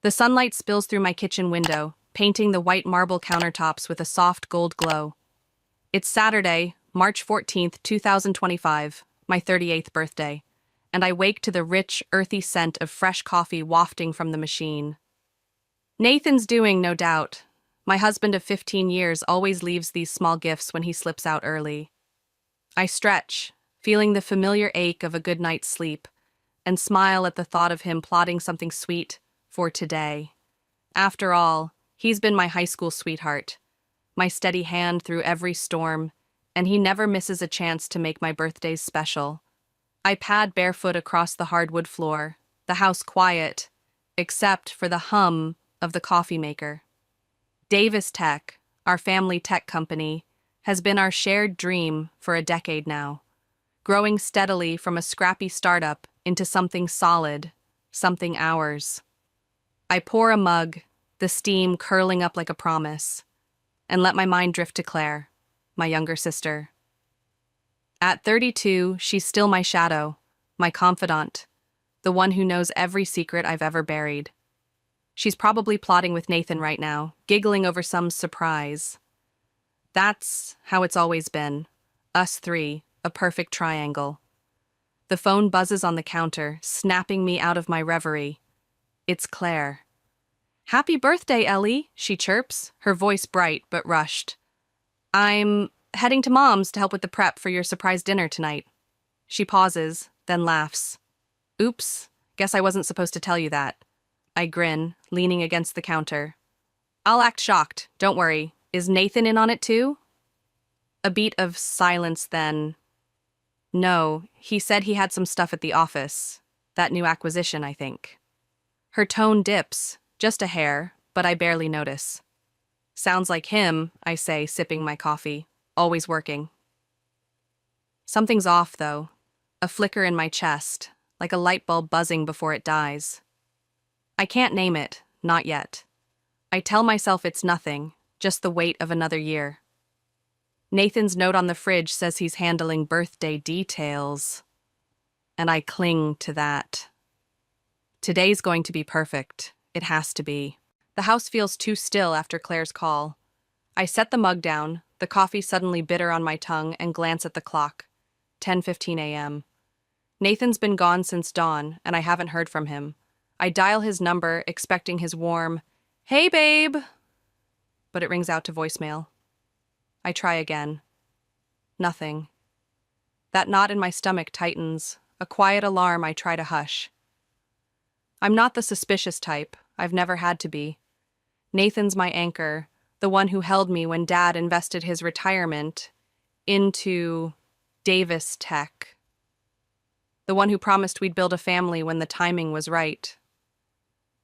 The sunlight spills through my kitchen window, painting the white marble countertops with a soft gold glow. It's Saturday, March 14th, 2025, my 38th birthday, and I wake to the rich, earthy scent of fresh coffee wafting from the machine. Nathan's doing, no doubt. My husband of 15 years always leaves these small gifts when he slips out early. I stretch, feeling the familiar ache of a good night's sleep, and smile at the thought of him plotting something sweet for today. After all, he's been my high school sweetheart, my steady hand through every storm, and he never misses a chance to make my birthdays special. I pad barefoot across the hardwood floor, the house quiet, except for the hum of the coffee maker. Davis Tech, our family tech company, has been our shared dream for a decade now, growing steadily from a scrappy startup into something solid, something ours. I pour a mug, the steam curling up like a promise, and let my mind drift to Claire, my younger sister. At 32, she's still my shadow, my confidant, the one who knows every secret I've ever buried. She's probably plotting with Nathan right now, giggling over some surprise. That's how it's always been. Us three, a perfect triangle. The phone buzzes on the counter, snapping me out of my reverie. It's Claire. "Happy birthday, Ellie," she chirps, her voice bright but rushed. "I'm heading to Mom's to help with the prep for your surprise dinner tonight." She pauses, then laughs. "Oops, guess I wasn't supposed to tell you that." I grin, leaning against the counter. "I'll act shocked, don't worry. Is Nathan in on it too?" A beat of silence then. "No, he said he had some stuff at the office. That new acquisition, I think." Her tone dips, just a hair, but I barely notice. "Sounds like him," I say, sipping my coffee. "Always working." Something's off, though. A flicker in my chest, like a light bulb buzzing before it dies. I can't name it, not yet. I tell myself it's nothing, just the weight of another year. Nathan's note on the fridge says he's handling birthday details, and I cling to that. Today's going to be perfect. It has to be. The house feels too still after Claire's call. I set the mug down, the coffee suddenly bitter on my tongue, and glance at the clock. 10:15 a.m. Nathan's been gone since dawn, and I haven't heard from him. I dial his number, expecting his warm, "Hey, babe," but it rings out to voicemail. I try again. Nothing. That knot in my stomach tightens, a quiet alarm I try to hush. I'm not the suspicious type. I've never had to be. Nathan's my anchor, the one who held me when Dad invested his retirement into Davis Tech. The one who promised we'd build a family when the timing was right.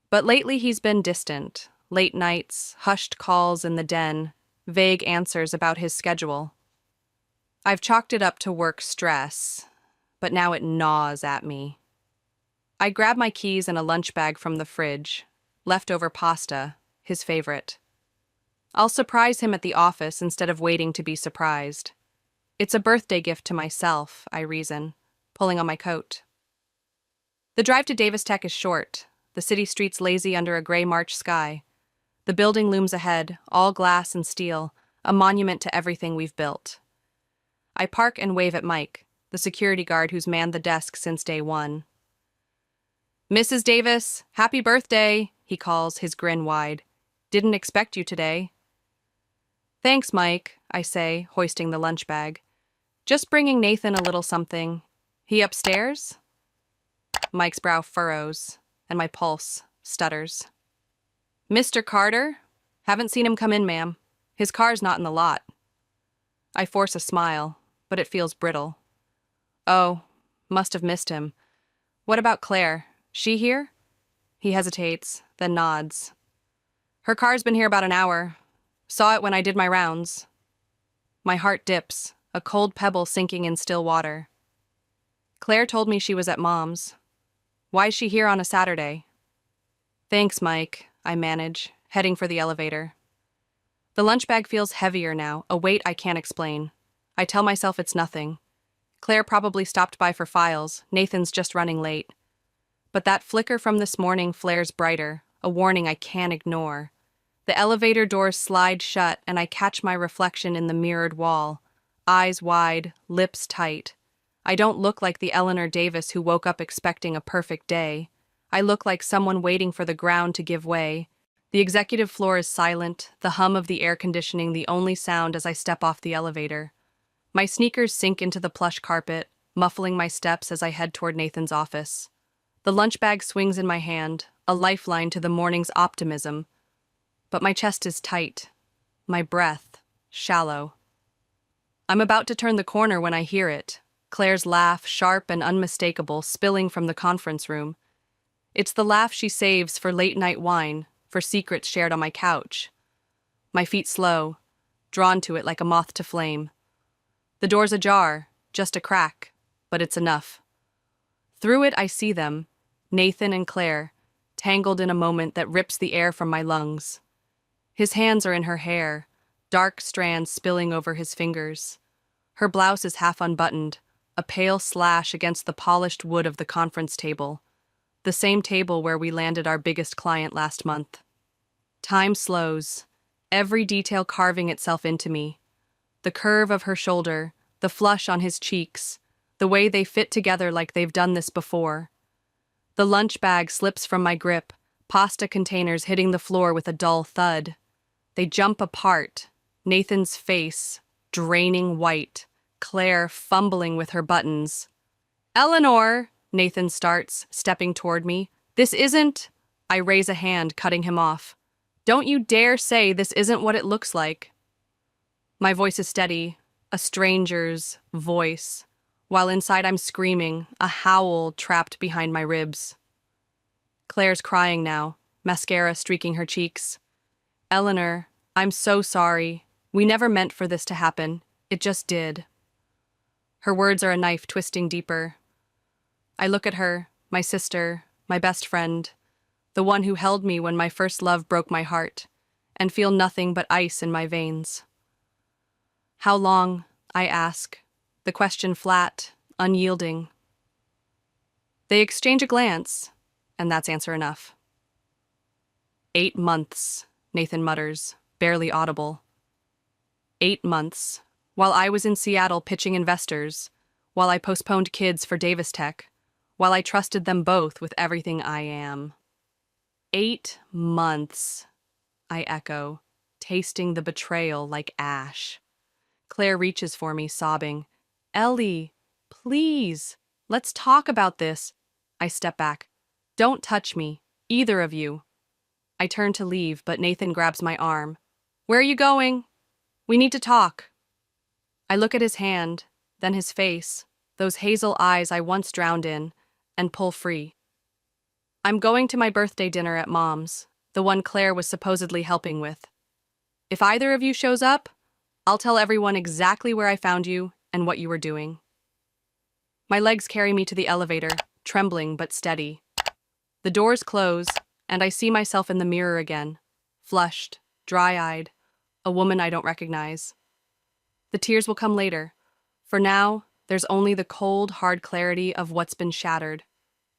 But lately he's been distant. Late nights, hushed calls in the den, vague answers about his schedule. I've chalked it up to work stress, but now it gnaws at me. I grab my keys and a lunch bag from the fridge, leftover pasta, his favorite. I'll surprise him at the office instead of waiting to be surprised. It's a birthday gift to myself, I reason, pulling on my coat. The drive to Davis Tech is short, the city streets lazy under a gray March sky. The building looms ahead, all glass and steel, a monument to everything we've built. I park and wave at Mike, the security guard who's manned the desk since day one. "Mrs. Davis, happy birthday," he calls, his grin wide. "Didn't expect you today." "Thanks, Mike," I say, hoisting the lunch bag. "Just bringing Nathan a little something. He upstairs?" Mike's brow furrows, and my pulse stutters. "Mr. Carter? Haven't seen him come in, ma'am. His car's not in the lot." I force a smile, but it feels brittle. "Oh, must have missed him. What about Claire? She here?" He hesitates, then nods. "Her car's been here about an hour. Saw it when I did my rounds." My heart dips, a cold pebble sinking in still water. "Claire told me she was at Mom's. Why's she here on a Saturday?" "Thanks, Mike," I manage, heading for the elevator. The lunch bag feels heavier now, a weight I can't explain. I tell myself it's nothing. Claire probably stopped by for files, Nathan's just running late. But that flicker from this morning flares brighter, a warning I can't ignore. The elevator doors slide shut, and I catch my reflection in the mirrored wall. Eyes wide, lips tight. I don't look like the Eleanor Davis who woke up expecting a perfect day. I look like someone waiting for the ground to give way. The executive floor is silent, the hum of the air conditioning the only sound as I step off the elevator. My sneakers sink into the plush carpet, muffling my steps as I head toward Nathan's office. The lunch bag swings in my hand, a lifeline to the morning's optimism. But my chest is tight, my breath shallow. I'm about to turn the corner when I hear it, Claire's laugh, sharp and unmistakable, spilling from the conference room. It's the laugh she saves for late-night wine, for secrets shared on my couch. My feet slow, drawn to it like a moth to flame. The door's ajar, just a crack, but it's enough. Through it I see them, Nathan and Claire, tangled in a moment that rips the air from my lungs. His hands are in her hair, dark strands spilling over his fingers. Her blouse is half unbuttoned, a pale slash against the polished wood of the conference table, the same table where we landed our biggest client last month. Time slows, every detail carving itself into me. The curve of her shoulder, the flush on his cheeks, the way they fit together like they've done this before. The lunch bag slips from my grip, pasta containers hitting the floor with a dull thud. They jump apart, Nathan's face draining white, Claire fumbling with her buttons. "Eleanor," Nathan starts, stepping toward me. "This isn't—" I raise a hand, cutting him off. "Don't you dare say this isn't what it looks like." My voice is steady, a stranger's voice, while inside I'm screaming, a howl trapped behind my ribs. Claire's crying now, mascara streaking her cheeks. "Eleanor, I'm so sorry. We never meant for this to happen. It just did." Her words are a knife twisting deeper. I look at her, my sister, my best friend, the one who held me when my first love broke my heart, and feel nothing but ice in my veins. "How long?" I ask, the question flat, unyielding. They exchange a glance, and that's answer enough. 8 months, Nathan mutters, barely audible. 8 months, while I was in Seattle pitching investors, while I postponed kids for Davis Tech, while I trusted them both with everything I am. 8 months, I echo, tasting the betrayal like ash. Claire reaches for me, sobbing. "Ellie, please, let's talk about this." I step back. "Don't touch me, either of you." I turn to leave, but Nathan grabs my arm. "Where are you going? We need to talk." I look at his hand, then his face, those hazel eyes I once drowned in, and pull free. "I'm going to my birthday dinner at Mom's, the one Claire was supposedly helping with. If either of you shows up, I'll tell everyone exactly where I found you and what you were doing." My legs carry me to the elevator, trembling but steady. The doors close, and I see myself in the mirror again, flushed, dry-eyed, a woman I don't recognize. The tears will come later. For now, there's only the cold, hard clarity of what's been shattered,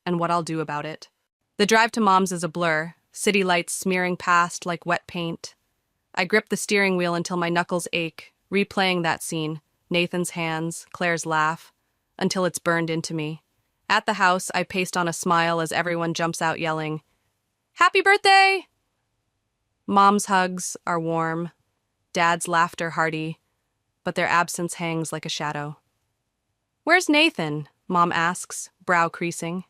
and what I'll do about it. The drive to Mom's is a blur, city lights smearing past like wet paint. I grip the steering wheel until my knuckles ache, replaying that scene, Nathan's hands, Claire's laugh, until it's burned into me. At the house, I paste on a smile as everyone jumps out yelling, "Happy birthday!" Mom's hugs are warm, Dad's laughter hearty, but their absence hangs like a shadow. "Where's Nathan?" Mom asks, brow creasing.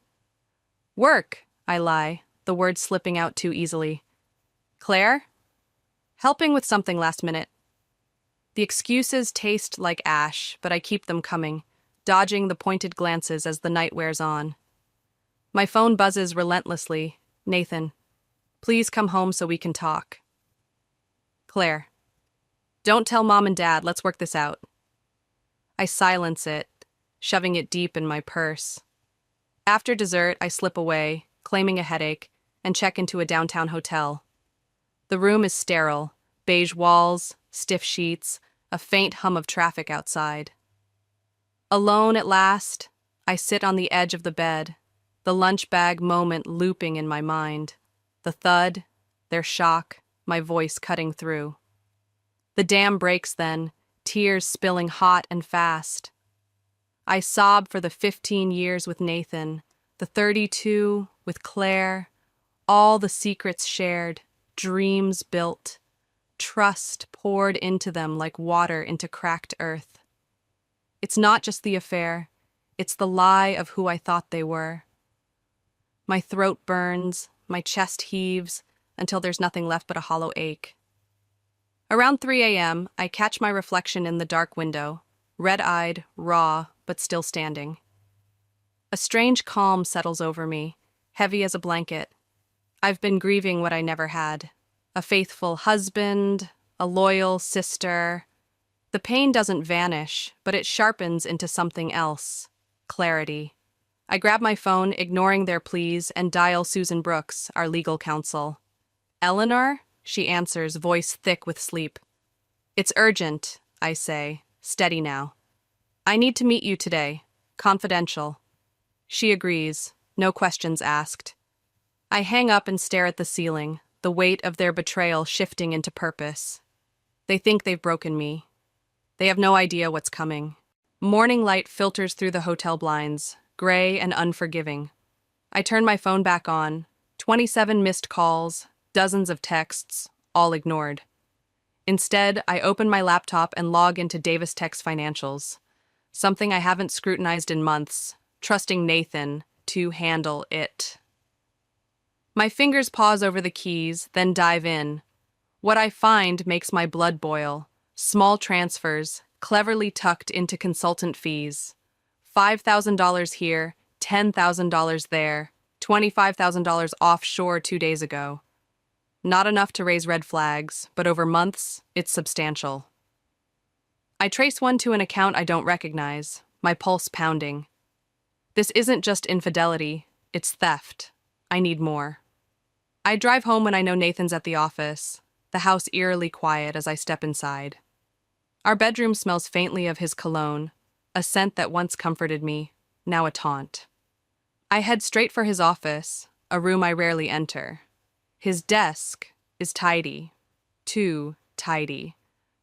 "Work," I lie, the words slipping out too easily. "Claire?" "Helping with something last minute." The excuses taste like ash, but I keep them coming, dodging the pointed glances as the night wears on. My phone buzzes relentlessly. "Nathan, please come home so we can talk." "Claire, don't tell Mom and Dad, let's work this out." I silence it, shoving it deep in my purse. After dessert, I slip away, claiming a headache, and check into a downtown hotel. The room is sterile, beige walls, stiff sheets, a faint hum of traffic outside. Alone at last, I sit on the edge of the bed, the lunch bag moment looping in my mind. The thud, their shock, my voice cutting through. The dam breaks then, tears spilling hot and fast. I sob for the 15 years with Nathan, the 32 with Claire, all the secrets shared, dreams built, trust poured into them like water into cracked earth. It's not just the affair, it's the lie of who I thought they were. My throat burns, my chest heaves, until there's nothing left but a hollow ache. Around 3 a.m., I catch my reflection in the dark window, red-eyed, raw, but still standing. A strange calm settles over me, heavy as a blanket. I've been grieving what I never had. A faithful husband, a loyal sister. The pain doesn't vanish, but it sharpens into something else. Clarity. I grab my phone, ignoring their pleas, and dial Susan Brooks, our legal counsel. "Eleanor?" she answers, voice thick with sleep. "It's urgent," I say. "Steady now. I need to meet you today. Confidential." She agrees, no questions asked. I hang up and stare at the ceiling, the weight of their betrayal shifting into purpose. They think they've broken me. They have no idea what's coming. Morning light filters through the hotel blinds, gray and unforgiving. I turn my phone back on. 27 missed calls, dozens of texts, all ignored. Instead, I open my laptop and log into Davis Tech's financials, something I haven't scrutinized in months, trusting Nathan to handle it. My fingers pause over the keys, then dive in. What I find makes my blood boil. Small transfers, cleverly tucked into consultant fees. $5,000 here, $10,000 there, $25,000 offshore 2 days ago. Not enough to raise red flags, but over months, it's substantial. I trace one to an account I don't recognize, my pulse pounding. This isn't just infidelity, it's theft. I need more. I drive home when I know Nathan's at the office, the house eerily quiet as I step inside. Our bedroom smells faintly of his cologne, a scent that once comforted me, now a taunt. I head straight for his office, a room I rarely enter. His desk is tidy, too tidy,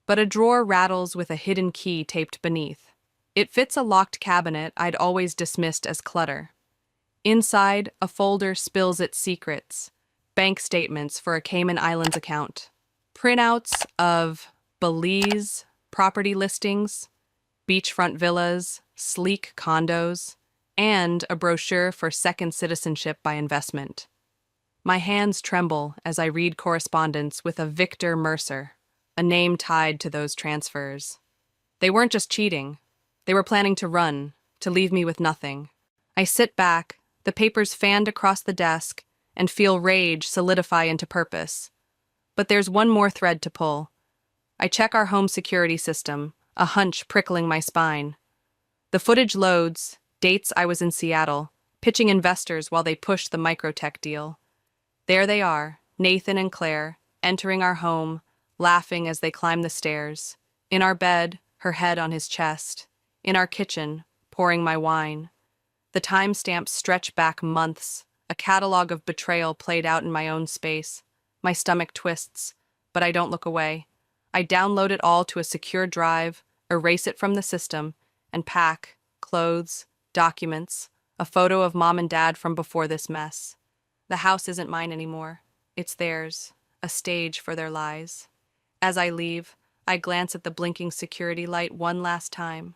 but a drawer rattles with a hidden key taped beneath. It fits a locked cabinet I'd always dismissed as clutter. Inside, a folder spills its secrets, bank statements for a Cayman Islands account, printouts of Belize property listings, beachfront villas, sleek condos, and a brochure for second citizenship by investment. My hands tremble as I read correspondence with a Victor Mercer, a name tied to those transfers. They weren't just cheating. They were planning to run, to leave me with nothing. I sit back, the papers fanned across the desk, and feel rage solidify into purpose. But there's one more thread to pull. I check our home security system, a hunch prickling my spine. The footage loads, dates I was in Seattle, pitching investors while they pushed the microtech deal. There they are, Nathan and Claire, entering our home, laughing as they climb the stairs. In our bed, her head on his chest. In our kitchen, pouring my wine. The timestamps stretch back months, a catalog of betrayal played out in my own space. My stomach twists, but I don't look away. I download it all to a secure drive, erase it from the system, and pack clothes, documents, a photo of Mom and Dad from before this mess. The house isn't mine anymore. It's theirs, a stage for their lies. As I leave, I glance at the blinking security light one last time.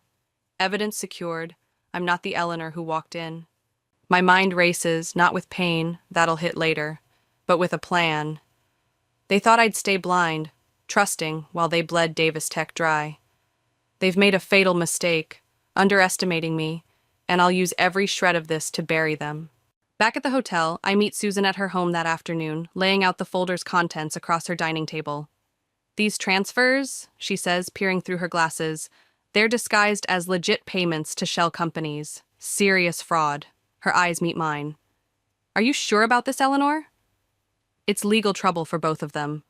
Evidence secured, I'm not the Eleanor who walked in. My mind races, not with pain, that'll hit later, but with a plan. They thought I'd stay blind, trusting while they bled Davis Tech dry. They've made a fatal mistake, underestimating me, and I'll use every shred of this to bury them. Back at the hotel, I meet Susan at her home that afternoon, laying out the folder's contents across her dining table. "These transfers," she says, peering through her glasses, "they're disguised as legit payments to shell companies. Serious fraud." Her eyes meet mine. "Are you sure about this, Eleanor?" "It's legal trouble for both of them."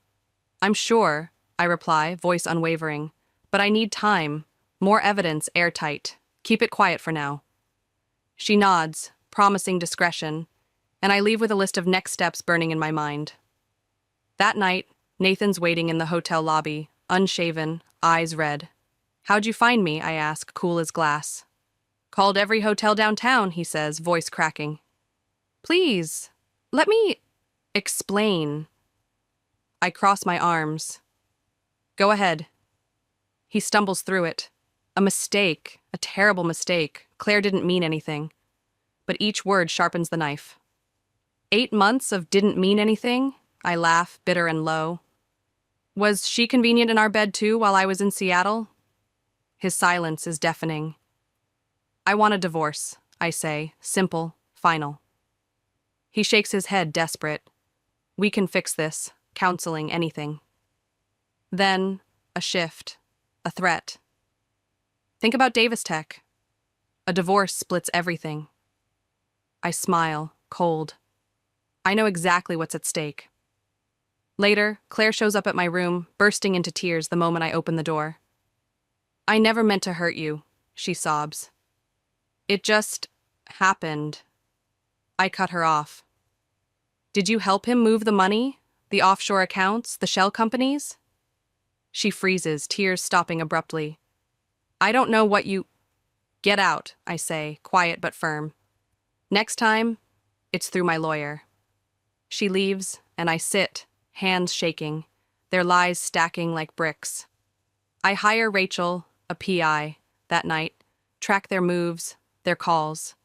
"I'm sure," I reply, voice unwavering. "But I need time. More evidence, airtight. Keep it quiet for now." She nods, promising discretion. and I leave with a list of next steps burning in my mind. That night, Nathan's waiting in the hotel lobby, unshaven, eyes red. "How'd you find me?" I ask, cool as glass. "Called every hotel downtown," he says, voice cracking. "Please, let me explain." I cross my arms. "Go ahead." He stumbles through it. A mistake, a terrible mistake. Claire didn't mean anything. But each word sharpens the knife. 8 months of didn't mean anything? I laugh, bitter and low. Was she convenient in our bed too while I was in Seattle? His silence is deafening. "I want a divorce," I say, simple, final. He shakes his head, desperate. "We can fix this. Counseling, anything." Then, a shift, a threat. "Think about Davis Tech. A divorce splits everything." I smile, cold. I know exactly what's at stake. Later, Claire shows up at my room, bursting into tears the moment I open the door. "I never meant to hurt you," she sobs. "It just happened." I cut her off. "Did you help him move the money? The offshore accounts? The shell companies?" She freezes, tears stopping abruptly. "I don't know what you—" "Get out," I say, quiet but firm. "Next time, it's through my lawyer." She leaves, and I sit, hands shaking, their lies stacking like bricks. I hire Rachel, a PI, that night, track their moves, their calls.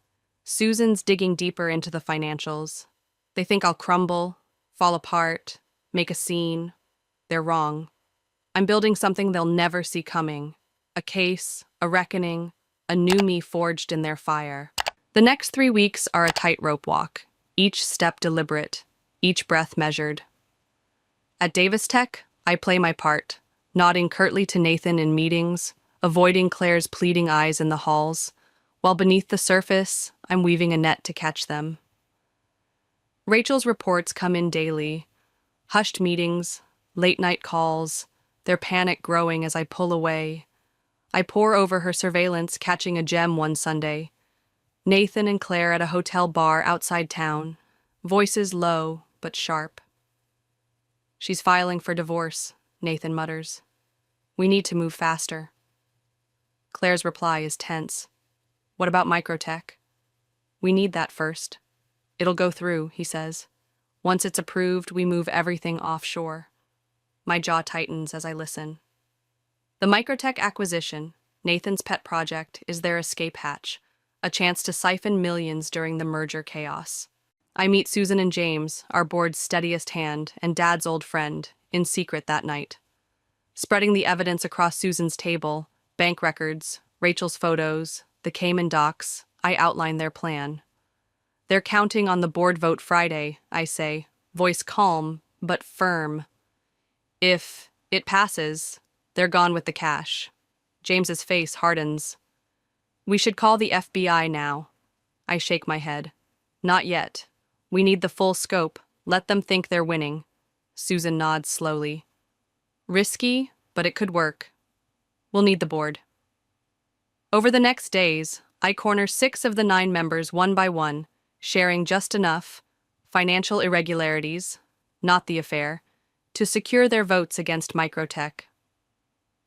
Susan's digging deeper into the financials. They think I'll crumble, fall apart, make a scene. They're wrong. I'm building something they'll never see coming. A case, a reckoning, a new me forged in their fire. The next 3 weeks are a tightrope walk, each step deliberate, each breath measured. At Davis Tech, I play my part, nodding curtly to Nathan in meetings, avoiding Claire's pleading eyes in the halls, while beneath the surface, I'm weaving a net to catch them. Rachel's reports come in daily, hushed meetings, late-night calls, their panic growing as I pull away. I pore over her surveillance, catching a gem one Sunday. Nathan and Claire at a hotel bar outside town, voices low but sharp. "She's filing for divorce," Nathan mutters. "We need to move faster." Claire's reply is tense. "What about microtech?" "We need that first." "It'll go through," he says. "Once it's approved, we move everything offshore." My jaw tightens as I listen. The microtech acquisition, Nathan's pet project, is their escape hatch, a chance to siphon millions during the merger chaos. I meet Susan and James, our board's steadiest hand and Dad's old friend, in secret that night. Spreading the evidence across Susan's table, bank records, Rachel's photos, the Cayman docs, I outline their plan. "They're counting on the board vote Friday," I say, voice calm but firm. "If it passes, they're gone with the cash." James's face hardens. "We should call the FBI now." I shake my head. "Not yet. We need the full scope. Let them think they're winning." Susan nods slowly. "Risky, but it could work. We'll need the board." Over the next days, I corner 6 of the 9 members one by one, sharing just enough, financial irregularities, not the affair, to secure their votes against microtech.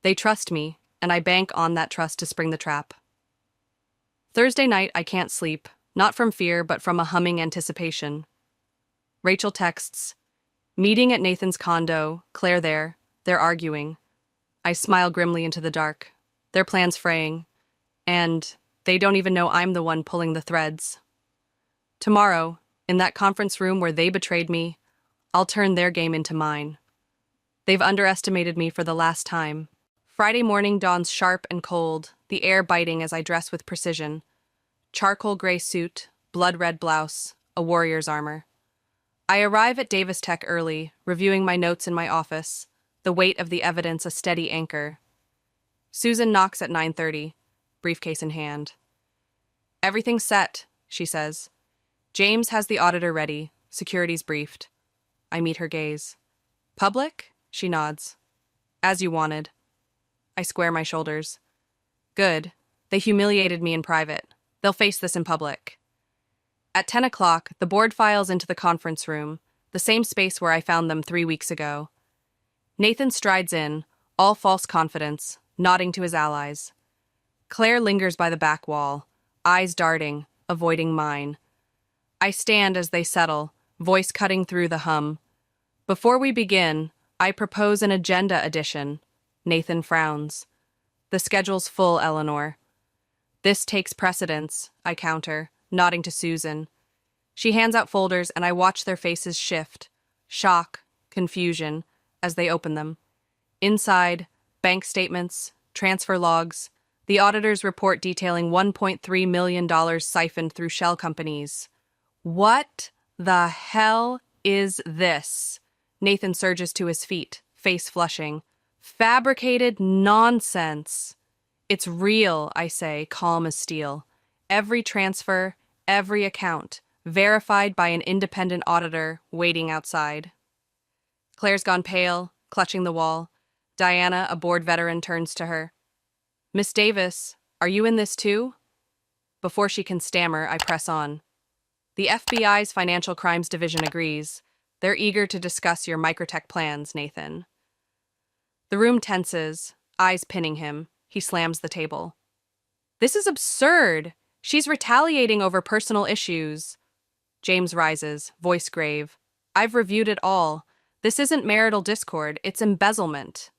They trust me, and I bank on that trust to spring the trap. Thursday night, I can't sleep, not from fear, but from a humming anticipation. Rachel texts, "Meeting at Nathan's condo, Claire there, they're arguing." I smile grimly into the dark. Their plans fraying, and they don't even know I'm the one pulling the threads. Tomorrow, in that conference room where they betrayed me, I'll turn their game into mine. They've underestimated me for the last time. Friday morning dawns sharp and cold, the air biting as I dress with precision. Charcoal gray suit, blood red blouse, a warrior's armor. I arrive at Davis Tech early, reviewing my notes in my office, the weight of the evidence a steady anchor. Susan knocks at 9:30, briefcase in hand. "Everything's set," she says. "James has the auditor ready, security's briefed." I meet her gaze. "Public?" She nods. "As you wanted." I square my shoulders. "Good. They humiliated me in private. They'll face this in public." At 10 o'clock, the board files into the conference room, the same space where I found them 3 weeks ago. Nathan strides in, all false confidence, nodding to his allies. Claire lingers by the back wall, eyes darting, avoiding mine. I stand as they settle, voice cutting through the hum. Before we begin, I propose an agenda addition. Nathan frowns. The schedule's full, Eleanor. This takes precedence, I counter, nodding to Susan. She hands out folders and I watch their faces shift. Shock, confusion, as they open them. Inside, bank statements, transfer logs, the auditor's report detailing $1.3 million siphoned through shell companies. What the hell is this? Nathan surges to his feet, face flushing. Fabricated nonsense. It's real, I say, calm as steel. Every transfer, every account, verified by an independent auditor waiting outside. Claire's gone pale, clutching the wall. Diana, a board veteran, turns to her. Miss Davis, are you in this too? Before she can stammer, I press on. The FBI's Financial Crimes Division agrees. They're eager to discuss your microtech plans, Nathan. The room tenses, eyes pinning him. He slams the table. This is absurd. She's retaliating over personal issues. James rises, voice grave. I've reviewed it all. This isn't marital discord, it's embezzlement.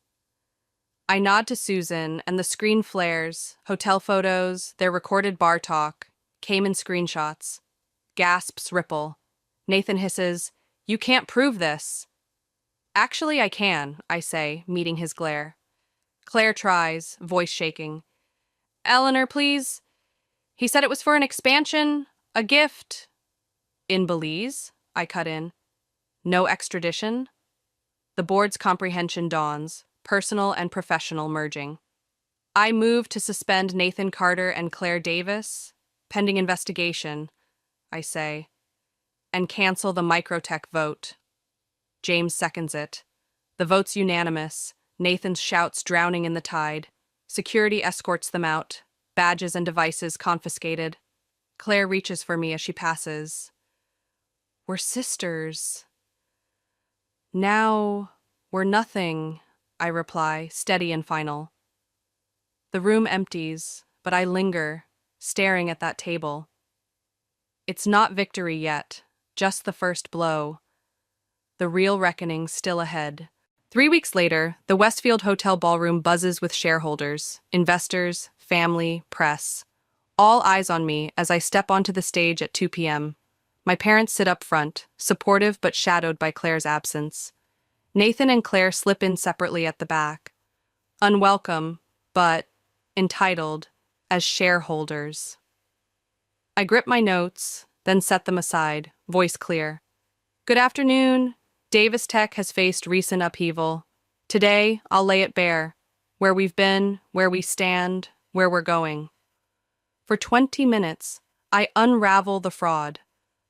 I nod to Susan, and the screen flares, hotel photos, their recorded bar talk, Cayman screenshots. Gasps ripple. Nathan hisses, You can't prove this. Actually, I can, I say, meeting his glare. Claire tries, voice shaking. Eleanor, please. He said it was for an expansion, a gift. In Belize? I cut in. No extradition? The board's comprehension dawns, personal and professional merging. I move to suspend Nathan Carter and Claire Davis, pending investigation, I say, and cancel the microtech vote. James seconds it. The vote's unanimous, Nathan's shouts drowning in the tide. Security escorts them out, badges and devices confiscated. Claire reaches for me as she passes. We're sisters. Now, we're nothing, I reply, steady and final. The room empties, but I linger, staring at that table. It's not victory yet, just the first blow. The real reckoning still ahead. 3 weeks later, the Westfield Hotel ballroom buzzes with shareholders, investors, family, press. All eyes on me as I step onto the stage at 2 p.m. My parents sit up front, supportive but shadowed by Claire's absence. Nathan and Claire slip in separately at the back. Unwelcome, but entitled, as shareholders. I grip my notes, then set them aside, voice clear. Good afternoon. Davis Tech has faced recent upheaval. Today, I'll lay it bare. Where we've been, where we stand, where we're going. For 20 minutes, I unravel the fraud.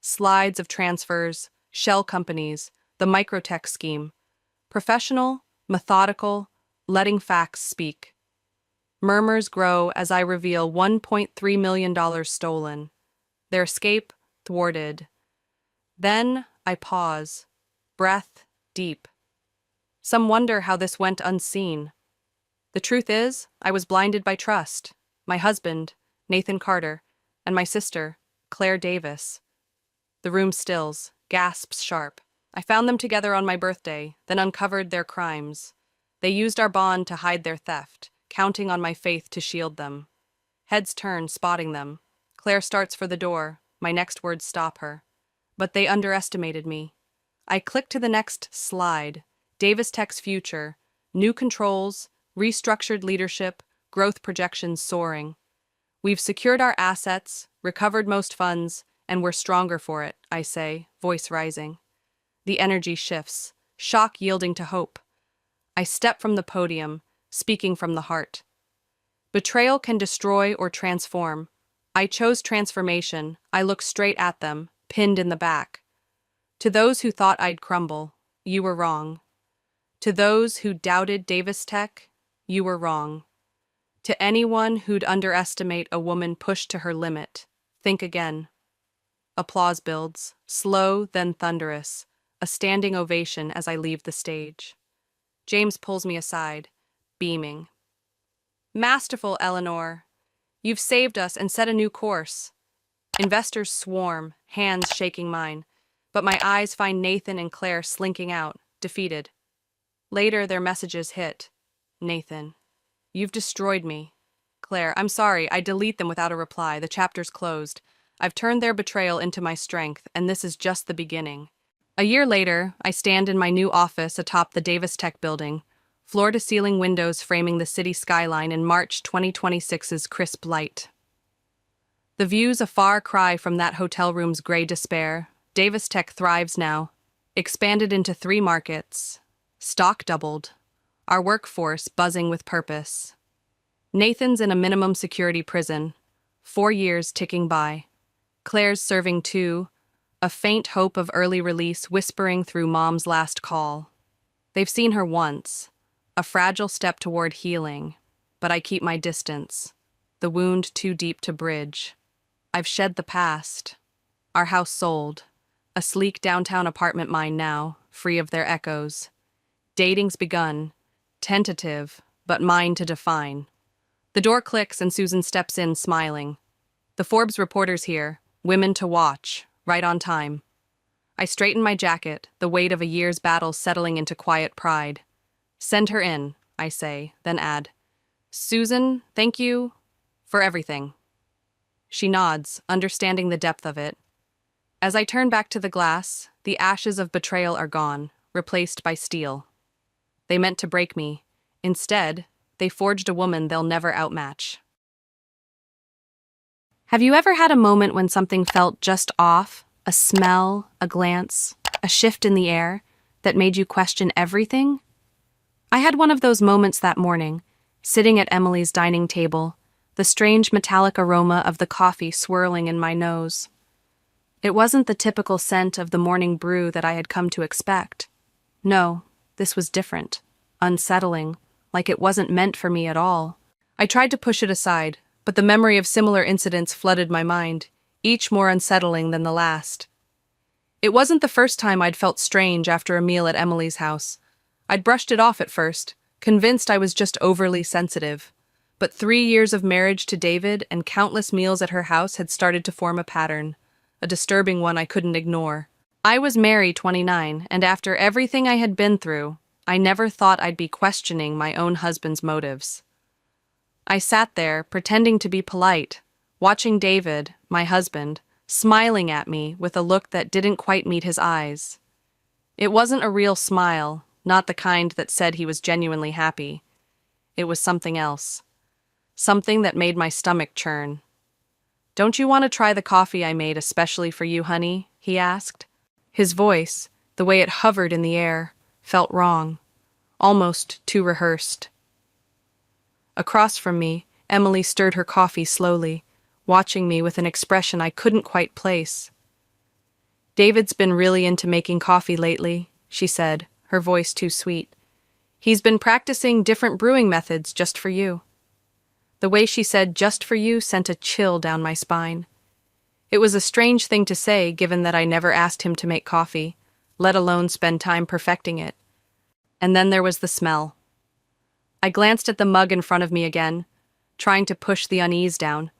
Slides of transfers, shell companies, the microtech scheme. Professional, methodical, letting facts speak. Murmurs grow as I reveal $1.3 million stolen. Their escape thwarted. Then I pause, breath deep. Some wonder how this went unseen. The truth is, I was blinded by trust. My husband, Nathan Carter, and my sister, Claire Davis. The room stills, gasps sharp. I found them together on my birthday, then uncovered their crimes. They used our bond to hide their theft, counting on my faith to shield them. Heads turn, spotting them. Claire starts for the door. My next words stop her. But they underestimated me. I click to the next slide. Davis Tech's future. New controls, restructured leadership, growth projections soaring. We've secured our assets, recovered most funds, and we're stronger for it, I say, voice rising. The energy shifts, shock yielding to hope. I step from the podium, speaking from the heart. Betrayal can destroy or transform. I chose transformation. I look straight at them, pinned in the back. To those who thought I'd crumble, you were wrong. To those who doubted Davis Tech, you were wrong. To anyone who'd underestimate a woman pushed to her limit, think again. Applause builds, slow then thunderous, a standing ovation as I leave the stage. James pulls me aside, beaming. Masterful, Eleanor. You've saved us and set a new course. Investors swarm, hands shaking mine, but my eyes find Nathan and Claire slinking out, defeated. Later, their messages hit. Nathan, you've destroyed me. Claire, I'm sorry, I delete them without a reply. The chapter's closed. I've turned their betrayal into my strength, and this is just the beginning. A year later, I stand in my new office atop the Davis Tech building, floor-to-ceiling windows framing the city skyline in March 2026's crisp light. The view's a far cry from that hotel room's gray despair. Davis Tech thrives now, expanded into 3 markets. Stock doubled, our workforce buzzing with purpose. Nathan's in a minimum security prison, 4 years ticking by. Claire's serving 2, a faint hope of early release whispering through Mom's last call. They've seen her once, a fragile step toward healing, but I keep my distance, the wound too deep to bridge. I've shed the past. Our house sold, a sleek downtown apartment mine now, free of their echoes. Dating's begun, tentative, but mine to define. The door clicks and Susan steps in, smiling. The Forbes reporter's here, women to watch, right on time. I straighten my jacket, the weight of a year's battle settling into quiet pride. Send her in, I say, then add, Susan, thank you for everything. She nods, understanding the depth of it. As I turn back to the glass, the ashes of betrayal are gone, replaced by steel. They meant to break me. Instead, they forged a woman they'll never outmatch. Have you ever had a moment when something felt just off? A smell, a glance, a shift in the air that made you question everything? I had one of those moments that morning, sitting at Emily's dining table, the strange metallic aroma of the coffee swirling in my nose. It wasn't the typical scent of the morning brew that I had come to expect. No, this was different, unsettling, like it wasn't meant for me at all. I tried to push it aside, but the memory of similar incidents flooded my mind, each more unsettling than the last. It wasn't the first time I'd felt strange after a meal at Emily's house. I'd brushed it off at first, convinced I was just overly sensitive. But 3 years of marriage to David and countless meals at her house had started to form a pattern, a disturbing one I couldn't ignore. I was Mary, 29, and after everything I had been through, I never thought I'd be questioning my own husband's motives. I sat there, pretending to be polite, watching David, my husband, smiling at me with a look that didn't quite meet his eyes. It wasn't a real smile, not the kind that said he was genuinely happy. It was something else. Something that made my stomach churn. "Don't you want to try the coffee I made especially for you, honey?" he asked. His voice, the way it hovered in the air, felt wrong, almost too rehearsed. Across from me, Emily stirred her coffee slowly, watching me with an expression I couldn't quite place. "David's been really into making coffee lately," she said, her voice too sweet. "He's been practicing different brewing methods just for you." The way she said "just for you" sent a chill down my spine. It was a strange thing to say given that I never asked him to make coffee, let alone spend time perfecting it. And then there was the smell. I glanced at the mug in front of me again, trying to push the unease down.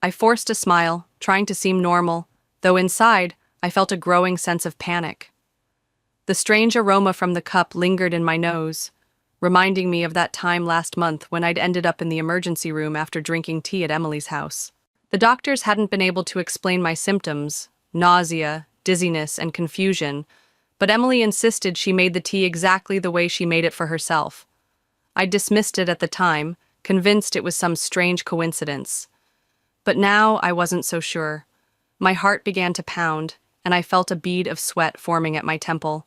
I forced a smile, trying to seem normal, though inside I felt a growing sense of panic. The strange aroma from the cup lingered in my nose, reminding me of that time last month when I'd ended up in the emergency room after drinking tea at Emily's house. The doctors hadn't been able to explain my symptoms, nausea, dizziness, and confusion, but Emily insisted she made the tea exactly the way she made it for herself. I dismissed it at the time, convinced it was some strange coincidence. But now I wasn't so sure. My heart began to pound, and I felt a bead of sweat forming at my temple.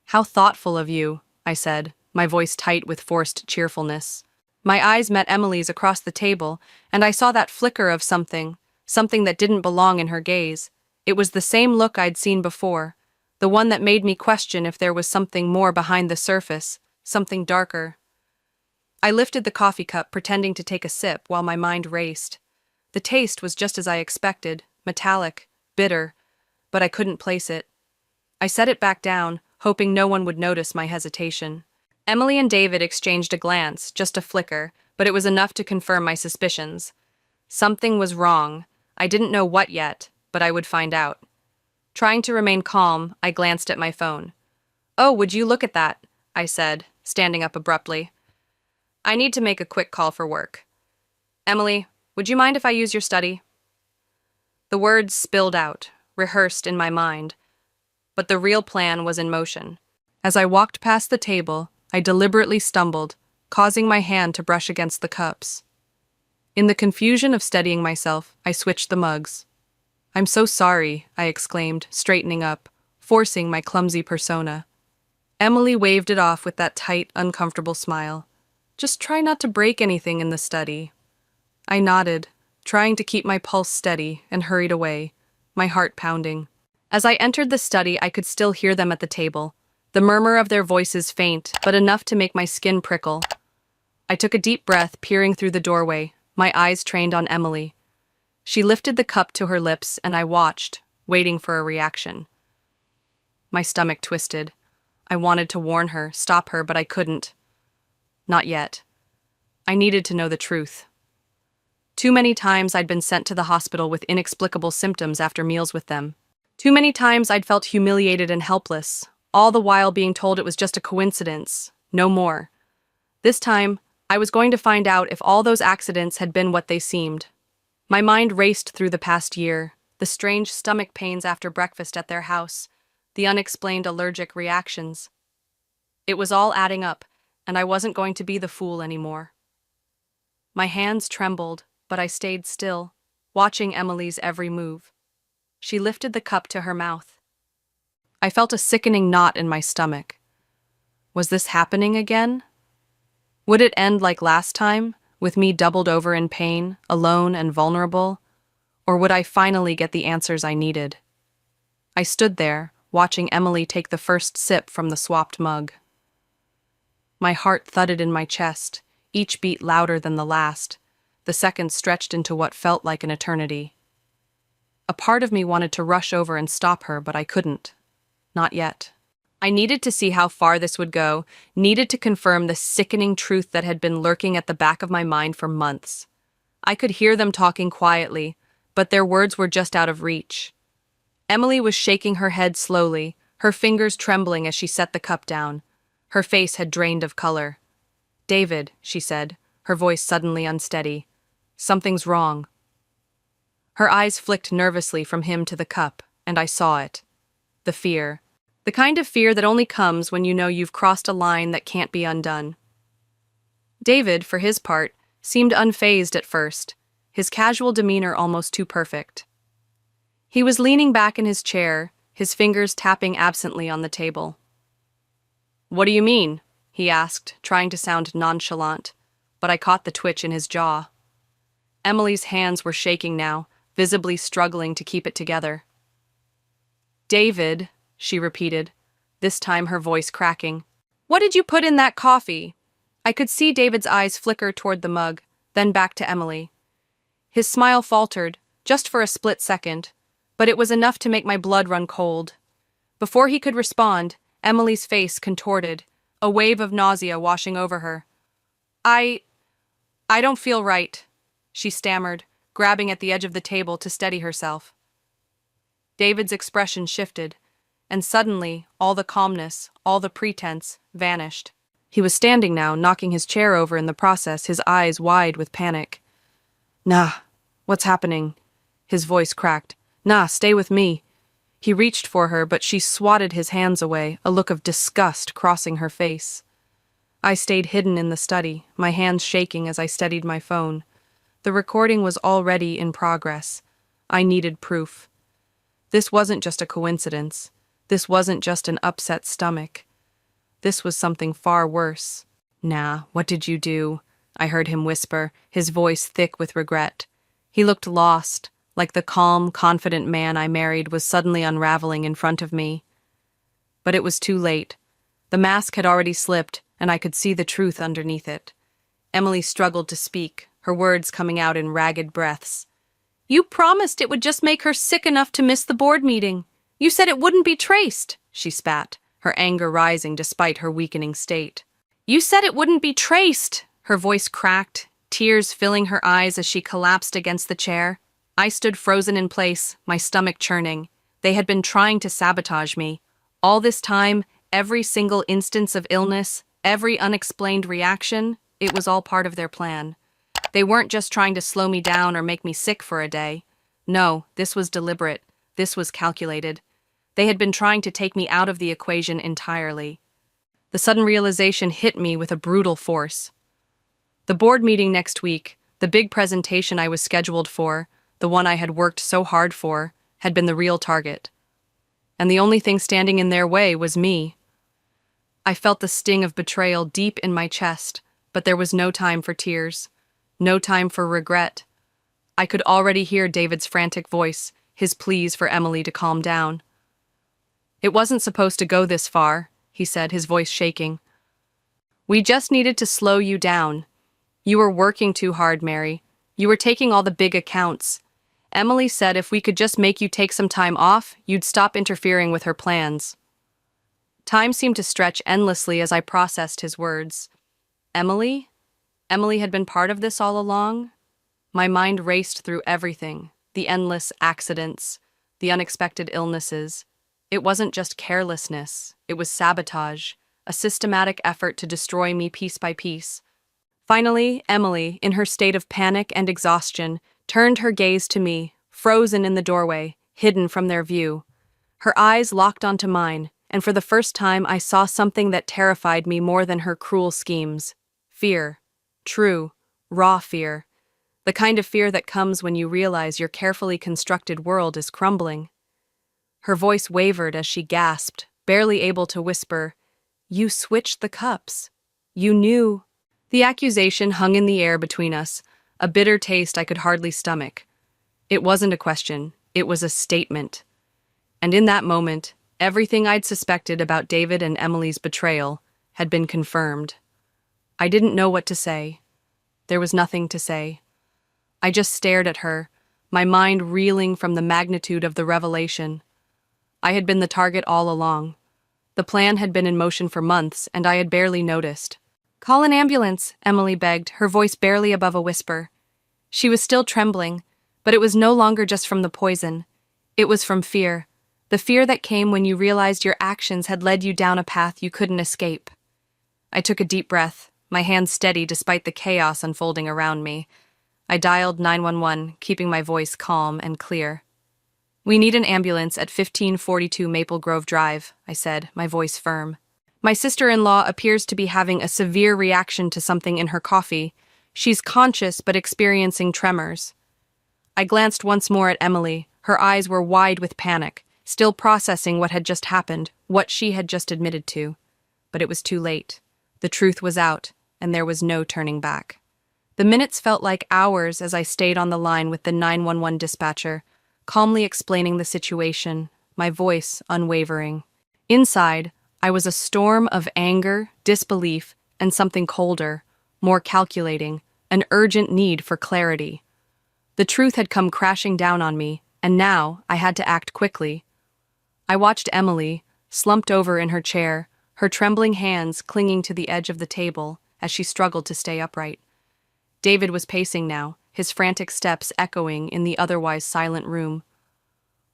"How thoughtful of you," I said, my voice tight with forced cheerfulness. My eyes met Emily's across the table, and I saw that flicker of something that didn't belong in her gaze. It was the same look I'd seen before, the one that made me question if there was something more behind the surface, something darker. I lifted the coffee cup, pretending to take a sip while my mind raced. The taste was just as I expected, metallic, bitter, but I couldn't place it. I set it back down, hoping no one would notice my hesitation. Emily and David exchanged a glance, just a flicker, but it was enough to confirm my suspicions. Something was wrong. I didn't know what yet, but I would find out. Trying to remain calm, I glanced at my phone. "Oh, would you look at that?" I said, standing up abruptly. "I need to make a quick call for work. Emily, would you mind if I use your study?" The words spilled out, rehearsed in my mind, but the real plan was in motion. As I walked past the table, I deliberately stumbled, causing my hand to brush against the cups. In the confusion of steadying myself, I switched the mugs. "I'm so sorry," I exclaimed, straightening up, forcing my clumsy persona. Emily waved it off with that tight, uncomfortable smile. "Just try not to break anything in the study." I nodded, trying to keep my pulse steady, and hurried away, my heart pounding. As I entered the study, I could still hear them at the table, the murmur of their voices faint, but enough to make my skin prickle. I took a deep breath, peering through the doorway, my eyes trained on Emily. She lifted the cup to her lips, and I watched, waiting for a reaction. My stomach twisted. I wanted to warn her, stop her, but I couldn't. Not yet. I needed to know the truth. Too many times I'd been sent to the hospital with inexplicable symptoms after meals with them. Too many times I'd felt humiliated and helpless, all the while being told it was just a coincidence, no more. This time, I was going to find out if all those accidents had been what they seemed. My mind raced through the past year, the strange stomach pains after breakfast at their house, the unexplained allergic reactions. It was all adding up, and I wasn't going to be the fool anymore. My hands trembled, but I stayed still, watching Emily's every move. She lifted the cup to her mouth. I felt a sickening knot in my stomach. Was this happening again? Would it end like last time, with me doubled over in pain, alone and vulnerable? Or would I finally get the answers I needed? I stood there, watching Emily take the first sip from the swapped mug. My heart thudded in my chest, each beat louder than the last. The seconds stretched into what felt like an eternity. A part of me wanted to rush over and stop her, but I couldn't. Not yet. I needed to see how far this would go, needed to confirm the sickening truth that had been lurking at the back of my mind for months. I could hear them talking quietly, but their words were just out of reach. Emily was shaking her head slowly, her fingers trembling as she set the cup down. Her face had drained of color. "David," she said, her voice suddenly unsteady. "Something's wrong." Her eyes flicked nervously from him to the cup, and I saw it. The fear. The kind of fear that only comes when you know you've crossed a line that can't be undone. David, for his part, seemed unfazed at first, his casual demeanor almost too perfect. He was leaning back in his chair, his fingers tapping absently on the table. "What do you mean?" he asked, trying to sound nonchalant, but I caught the twitch in his jaw. Emily's hands were shaking now, visibly struggling to keep it together. "David," she repeated, this time her voice cracking. "What did you put in that coffee?" I could see David's eyes flicker toward the mug, then back to Emily. His smile faltered, just for a split second, but it was enough to make my blood run cold. Before he could respond, Emily's face contorted, a wave of nausea washing over her. I don't feel right," she stammered, grabbing at the edge of the table to steady herself. David's expression shifted, and suddenly all the calmness, all the pretense, vanished. He was standing now, knocking his chair over in the process, his eyes wide with panic. "Nah, what's happening?" His voice cracked. "Nah, stay with me." He reached for her, but she swatted his hands away, a look of disgust crossing her face. I stayed hidden in the study, my hands shaking as I steadied my phone. The recording was already in progress. I needed proof. This wasn't just a coincidence. This wasn't just an upset stomach. This was something far worse. "Nah, what did you do?" I heard him whisper, his voice thick with regret. He looked lost, like the calm, confident man I married was suddenly unraveling in front of me. But it was too late. The mask had already slipped, and I could see the truth underneath it. Emily struggled to speak, her words coming out in ragged breaths. You promised it would just make her sick enough to miss the board meeting. You said it wouldn't be traced, she spat, her anger rising despite her weakening state. You said it wouldn't be traced, her voice cracked, tears filling her eyes as she collapsed against the chair. I stood frozen in place, my stomach churning. They had been trying to sabotage me. All this time, every single instance of illness, every unexplained reaction, it was all part of their plan. They weren't just trying to slow me down or make me sick for a day. No, this was deliberate. This was calculated. They had been trying to take me out of the equation entirely. The sudden realization hit me with a brutal force. The board meeting next week, the big presentation I was scheduled for, the one I had worked so hard for, had been the real target. And the only thing standing in their way was me. I felt the sting of betrayal deep in my chest, but there was no time for tears, no time for regret. I could already hear David's frantic voice, his pleas for Emily to calm down. It wasn't supposed to go this far, he said, his voice shaking. We just needed to slow you down. You were working too hard, Mary. You were taking all the big accounts. Emily said if we could just make you take some time off, you'd stop interfering with her plans. Time seemed to stretch endlessly as I processed his words. Emily? Emily had been part of this all along? My mind raced through everything, the endless accidents, the unexpected illnesses. It wasn't just carelessness, it was sabotage, a systematic effort to destroy me piece by piece. Finally, Emily, in her state of panic and exhaustion, turned her gaze to me, frozen in the doorway, hidden from their view. Her eyes locked onto mine, and for the first time I saw something that terrified me more than her cruel schemes. Fear. True, raw fear. The kind of fear that comes when you realize your carefully constructed world is crumbling. Her voice wavered as she gasped, barely able to whisper, "You switched the cups. You knew." The accusation hung in the air between us, a bitter taste I could hardly stomach. It wasn't a question, it was a statement. And in that moment, everything I'd suspected about David and Emily's betrayal had been confirmed. I didn't know what to say. There was nothing to say. I just stared at her, my mind reeling from the magnitude of the revelation. I had been the target all along. The plan had been in motion for months, and I had barely noticed. "Call an ambulance," Emily begged, her voice barely above a whisper. She was still trembling, but it was no longer just from the poison. It was from fear, the fear that came when you realized your actions had led you down a path you couldn't escape. I took a deep breath, my hands steady despite the chaos unfolding around me. I dialed 911, keeping my voice calm and clear. "We need an ambulance at 1542 Maple Grove Drive," I said, my voice firm. "My sister-in-law appears to be having a severe reaction to something in her coffee. She's conscious but experiencing tremors." I glanced once more at Emily. Her eyes were wide with panic, still processing what had just happened, what she had just admitted to. But it was too late. The truth was out, and there was no turning back. The minutes felt like hours as I stayed on the line with the 911 dispatcher, calmly explaining the situation, my voice unwavering. Inside, I was a storm of anger, disbelief, and something colder, more calculating, an urgent need for clarity. The truth had come crashing down on me, and now I had to act quickly. I watched Emily, slumped over in her chair, her trembling hands clinging to the edge of the table as she struggled to stay upright. David was pacing now, his frantic steps echoing in the otherwise silent room.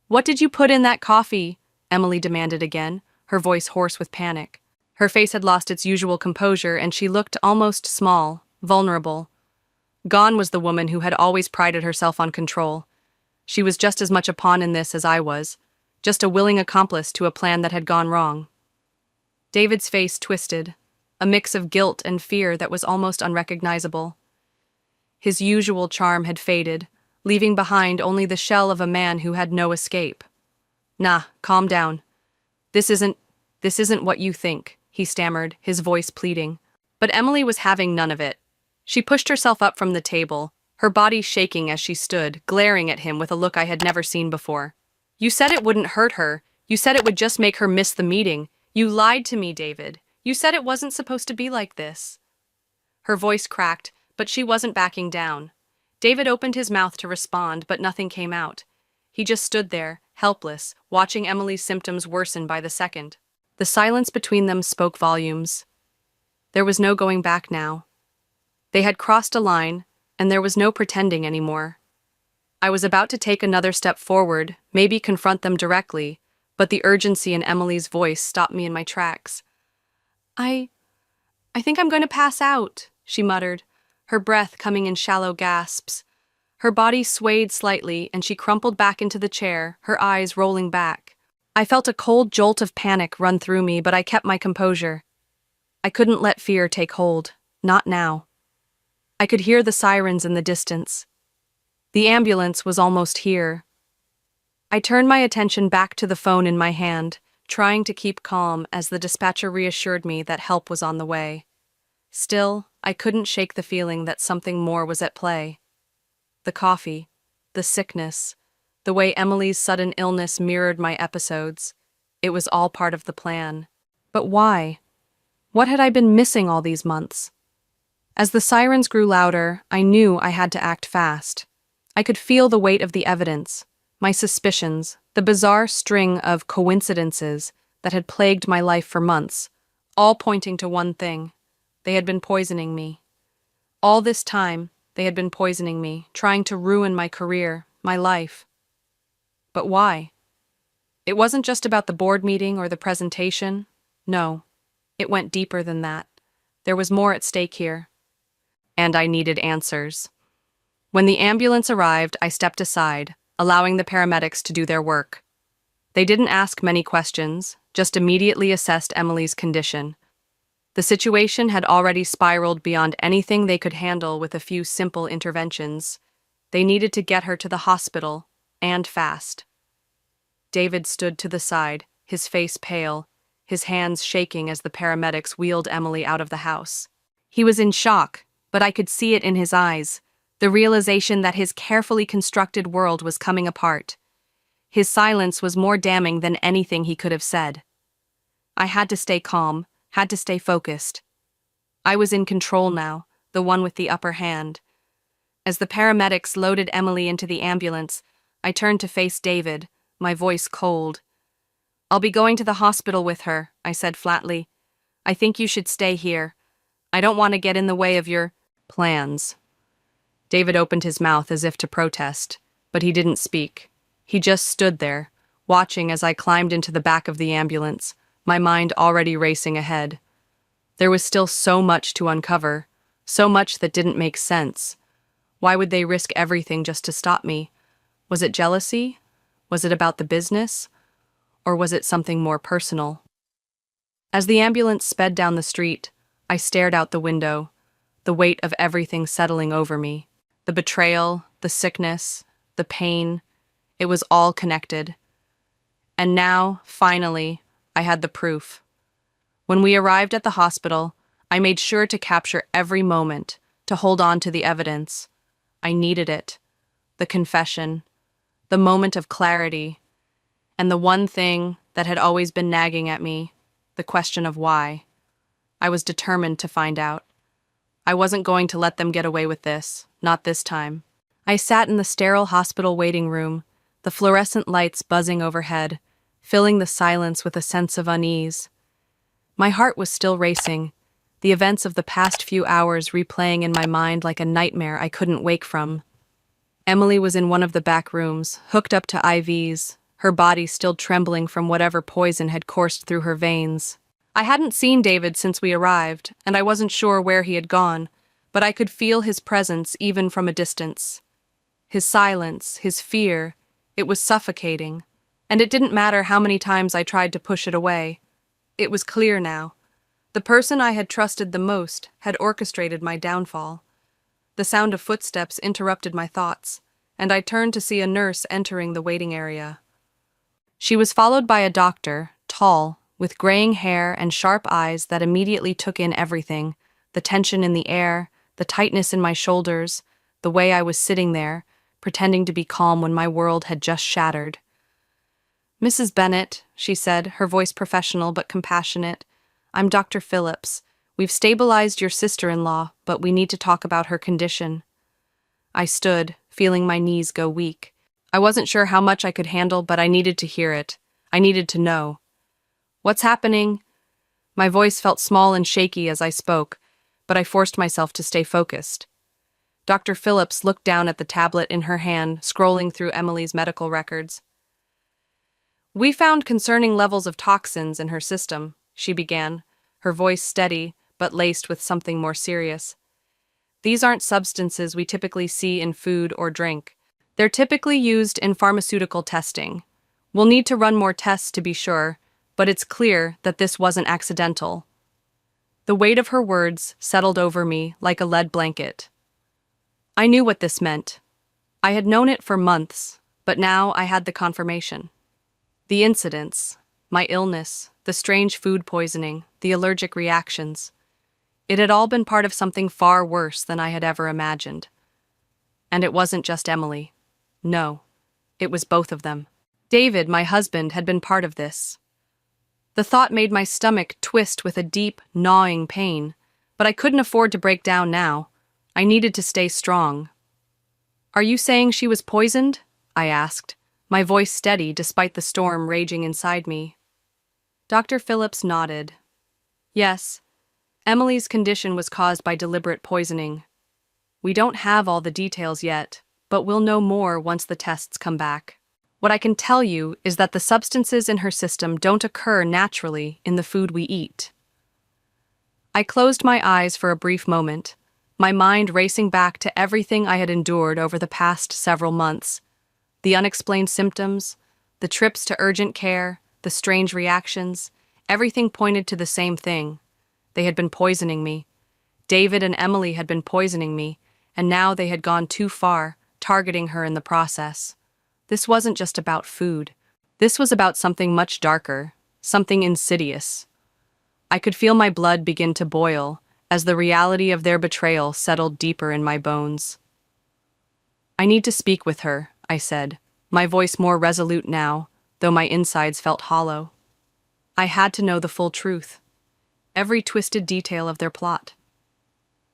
"What did you put in that coffee?" Emily demanded again, her voice hoarse with panic. Her face had lost its usual composure, and she looked almost small, vulnerable. Gone was the woman who had always prided herself on control. She was just as much a pawn in this as I was, just a willing accomplice to a plan that had gone wrong. David's face twisted, a mix of guilt and fear that was almost unrecognizable. His usual charm had faded, leaving behind only the shell of a man who had no escape. "Nah, calm down. This isn't what you think," he stammered, his voice pleading. But Emily was having none of it. She pushed herself up from the table, her body shaking as she stood, glaring at him with a look I had never seen before. "You said it wouldn't hurt her. You said it would just make her miss the meeting. You lied to me, David. You said it wasn't supposed to be like this." Her voice cracked, but she wasn't backing down. David opened his mouth to respond, but nothing came out. He just stood there, helpless, watching Emily's symptoms worsen by the second. The silence between them spoke volumes. There was no going back now. They had crossed a line, and there was no pretending anymore. I was about to take another step forward, maybe confront them directly, but the urgency in Emily's voice stopped me in my tracks. I think I'm going to pass out, she muttered, her breath coming in shallow gasps. Her body swayed slightly, and she crumpled back into the chair, her eyes rolling back. I felt a cold jolt of panic run through me, but I kept my composure. I couldn't let fear take hold. Not now. I could hear the sirens in the distance. The ambulance was almost here. I turned my attention back to the phone in my hand, trying to keep calm as the dispatcher reassured me that help was on the way. Still, I couldn't shake the feeling that something more was at play. The coffee, the sickness, the way Emily's sudden illness mirrored my episodes. It was all part of the plan. But why? What had I been missing all these months? As the sirens grew louder, I knew I had to act fast. I could feel the weight of the evidence, my suspicions, the bizarre string of coincidences that had plagued my life for months, all pointing to one thing. They had been poisoning me. All this time, they had been poisoning me, trying to ruin my career, my life. But why? It wasn't just about the board meeting or the presentation. No, it went deeper than that. There was more at stake here. And I needed answers. When the ambulance arrived, I stepped aside, allowing the paramedics to do their work. They didn't ask many questions, just immediately assessed Emily's condition. The situation had already spiraled beyond anything they could handle with a few simple interventions. They needed to get her to the hospital, and fast. David stood to the side, his face pale, his hands shaking as the paramedics wheeled Emily out of the house. He was in shock, but I could see it in his eyes, the realization that his carefully constructed world was coming apart. His silence was more damning than anything he could have said. I had to stay calm, had to stay focused. I was in control now, the one with the upper hand. As the paramedics loaded Emily into the ambulance, I turned to face David, my voice cold. "I'll be going to the hospital with her," I said flatly. "I think you should stay here. I don't want to get in the way of your plans." David opened his mouth as if to protest, but he didn't speak. He just stood there, watching as I climbed into the back of the ambulance, my mind already racing ahead. There was still so much to uncover, so much that didn't make sense. Why would they risk everything just to stop me? Was it jealousy? Was it about the business? Or was it something more personal? As the ambulance sped down the street, I stared out the window, the weight of everything settling over me. The betrayal, the sickness, the pain, it was all connected. And now, finally, I had the proof. When we arrived at the hospital, I made sure to capture every moment, to hold on to the evidence. I needed it. The confession, the moment of clarity, and the one thing that had always been nagging at me, the question of why. I was determined to find out. I wasn't going to let them get away with this, not this time. I sat in the sterile hospital waiting room, the fluorescent lights buzzing overhead, filling the silence with a sense of unease. My heart was still racing, the events of the past few hours replaying in my mind like a nightmare I couldn't wake from. Emily was in one of the back rooms, hooked up to IVs, her body still trembling from whatever poison had coursed through her veins. I hadn't seen David since we arrived, and I wasn't sure where he had gone, but I could feel his presence even from a distance. His silence, his fear, it was suffocating, and it didn't matter how many times I tried to push it away. It was clear now. The person I had trusted the most had orchestrated my downfall. The sound of footsteps interrupted my thoughts, and I turned to see a nurse entering the waiting area. She was followed by a doctor, tall, with graying hair and sharp eyes that immediately took in everything, the tension in the air, the tightness in my shoulders, the way I was sitting there, pretending to be calm when my world had just shattered. "Mrs. Bennett," she said, her voice professional but compassionate, "I'm Dr. Phillips. We've stabilized your sister-in-law, but we need to talk about her condition." I stood, feeling my knees go weak. I wasn't sure how much I could handle, but I needed to hear it. I needed to know. What's happening? My voice felt small and shaky as I spoke, but I forced myself to stay focused. Dr. Phillips looked down at the tablet in her hand, scrolling through Emily's medical records. We found concerning levels of toxins in her system, she began, her voice steady, but laced with something more serious. These aren't substances we typically see in food or drink. They're typically used in pharmaceutical testing. We'll need to run more tests to be sure, but it's clear that this wasn't accidental. The weight of her words settled over me like a lead blanket. I knew what this meant. I had known it for months, but now I had the confirmation. The incidents, my illness, the strange food poisoning, the allergic reactions. It had all been part of something far worse than I had ever imagined. And it wasn't just Emily. No, it was both of them. David, my husband, had been part of this. The thought made my stomach twist with a deep, gnawing pain, but I couldn't afford to break down now. I needed to stay strong. Are you saying she was poisoned? I asked, my voice steady despite the storm raging inside me. Dr. Phillips nodded. Yes, Emily's condition was caused by deliberate poisoning. We don't have all the details yet, but we'll know more once the tests come back. What I can tell you is that the substances in her system don't occur naturally in the food we eat. I closed my eyes for a brief moment, my mind racing back to everything I had endured over the past several months. The unexplained symptoms, the trips to urgent care, the strange reactions, everything pointed to the same thing. They had been poisoning me. David and Emily had been poisoning me, and now they had gone too far, targeting her in the process. This wasn't just about food. This was about something much darker, something insidious. I could feel my blood begin to boil as the reality of their betrayal settled deeper in my bones. I need to speak with her, I said, my voice more resolute now, though my insides felt hollow. I had to know the full truth, every twisted detail of their plot.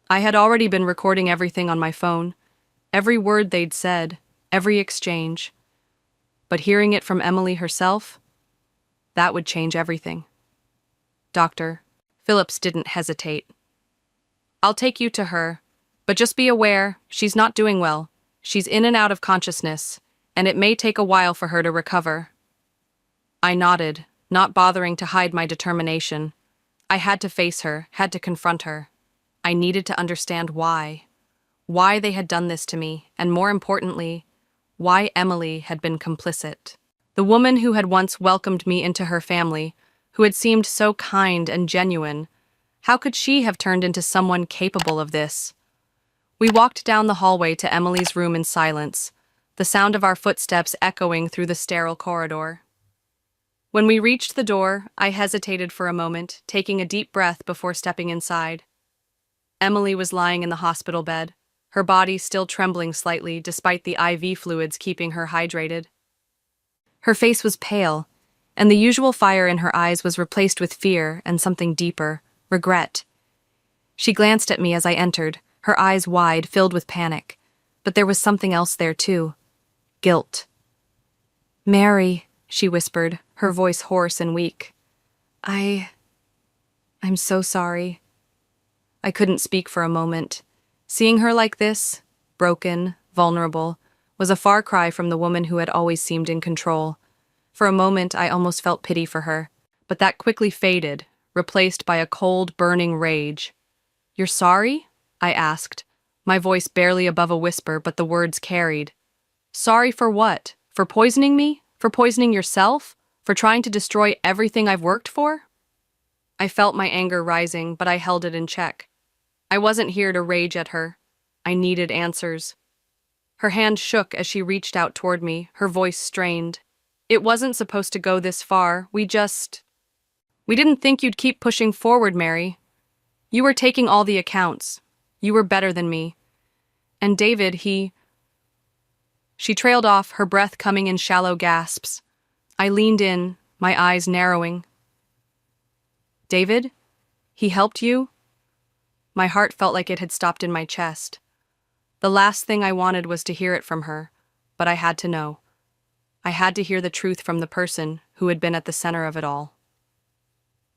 I had already been recording everything on my phone, every word they'd said, every exchange. But hearing it from Emily herself, that would change everything. Dr. Phillips didn't hesitate. I'll take you to her, but just be aware, she's not doing well. She's in and out of consciousness, and it may take a while for her to recover. I nodded, not bothering to hide my determination. I had to face her, had to confront her. I needed to understand why they had done this to me, and more importantly, why Emily had been complicit. The woman who had once welcomed me into her family, who had seemed so kind and genuine, how could she have turned into someone capable of this? We walked down the hallway to Emily's room in silence, the sound of our footsteps echoing through the sterile corridor. When we reached the door, I hesitated for a moment, taking a deep breath before stepping inside. Emily was lying in the hospital bed, her body still trembling slightly despite the IV fluids keeping her hydrated. Her face was pale, and the usual fire in her eyes was replaced with fear and something deeper, regret. She glanced at me as I entered, her eyes wide, filled with panic. But there was something else there too. Guilt. Mary, she whispered, her voice hoarse and weak. I'm so sorry. I couldn't speak for a moment. Seeing her like this, broken, vulnerable, was a far cry from the woman who had always seemed in control. For a moment, I almost felt pity for her, but that quickly faded, replaced by a cold, burning rage. You're sorry? I asked, my voice barely above a whisper, but the words carried. Sorry for what? For poisoning me? For poisoning yourself? For trying to destroy everything I've worked for? I felt my anger rising, but I held it in check. I wasn't here to rage at her. I needed answers. Her hand shook as she reached out toward me, her voice strained. It wasn't supposed to go this far. We didn't think you'd keep pushing forward, Mary. You were taking all the accounts. You were better than me. And David, She trailed off, her breath coming in shallow gasps. I leaned in, my eyes narrowing. David? He helped you? My heart felt like it had stopped in my chest. The last thing I wanted was to hear it from her, but I had to know. I had to hear the truth from the person who had been at the center of it all.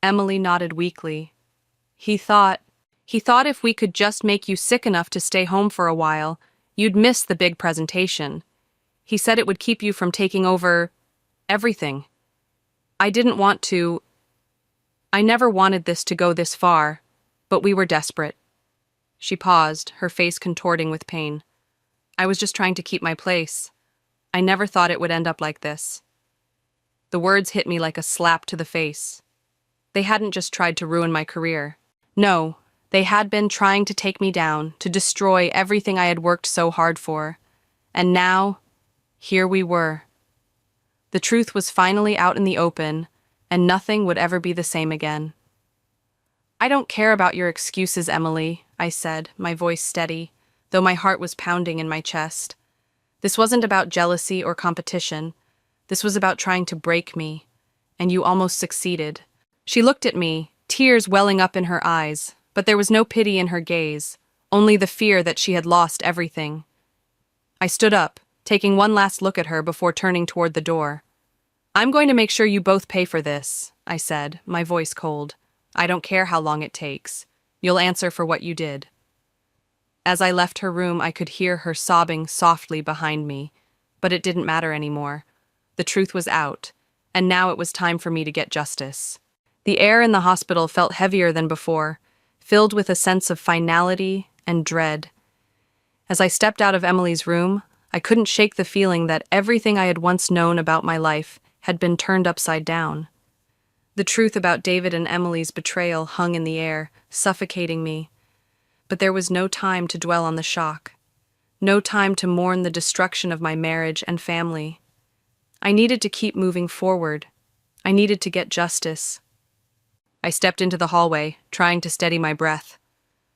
Emily nodded weakly. He thought if we could just make you sick enough to stay home for a while, you'd miss the big presentation. He said it would keep you from taking over everything. I didn't want to. I never wanted this to go this far, but we were desperate. She paused, her face contorting with pain. I was just trying to keep my place. I never thought it would end up like this. The words hit me like a slap to the face. They hadn't just tried to ruin my career. No, they had been trying to take me down, to destroy everything I had worked so hard for. And now, here we were. The truth was finally out in the open, and nothing would ever be the same again. I don't care about your excuses, Emily, I said, my voice steady, though my heart was pounding in my chest. This wasn't about jealousy or competition. This was about trying to break me, and you almost succeeded. She looked at me, tears welling up in her eyes, but there was no pity in her gaze, only the fear that she had lost everything. I stood up, taking one last look at her before turning toward the door. I'm going to make sure you both pay for this, I said, my voice cold. I don't care how long it takes. You'll answer for what you did. As I left her room, I could hear her sobbing softly behind me, but it didn't matter anymore. The truth was out, and now it was time for me to get justice. The air in the hospital felt heavier than before, filled with a sense of finality and dread. As I stepped out of Emily's room, I couldn't shake the feeling that everything I had once known about my life had been turned upside down. The truth about David and Emily's betrayal hung in the air, suffocating me. But there was no time to dwell on the shock. No time to mourn the destruction of my marriage and family. I needed to keep moving forward. I needed to get justice. I stepped into the hallway, trying to steady my breath.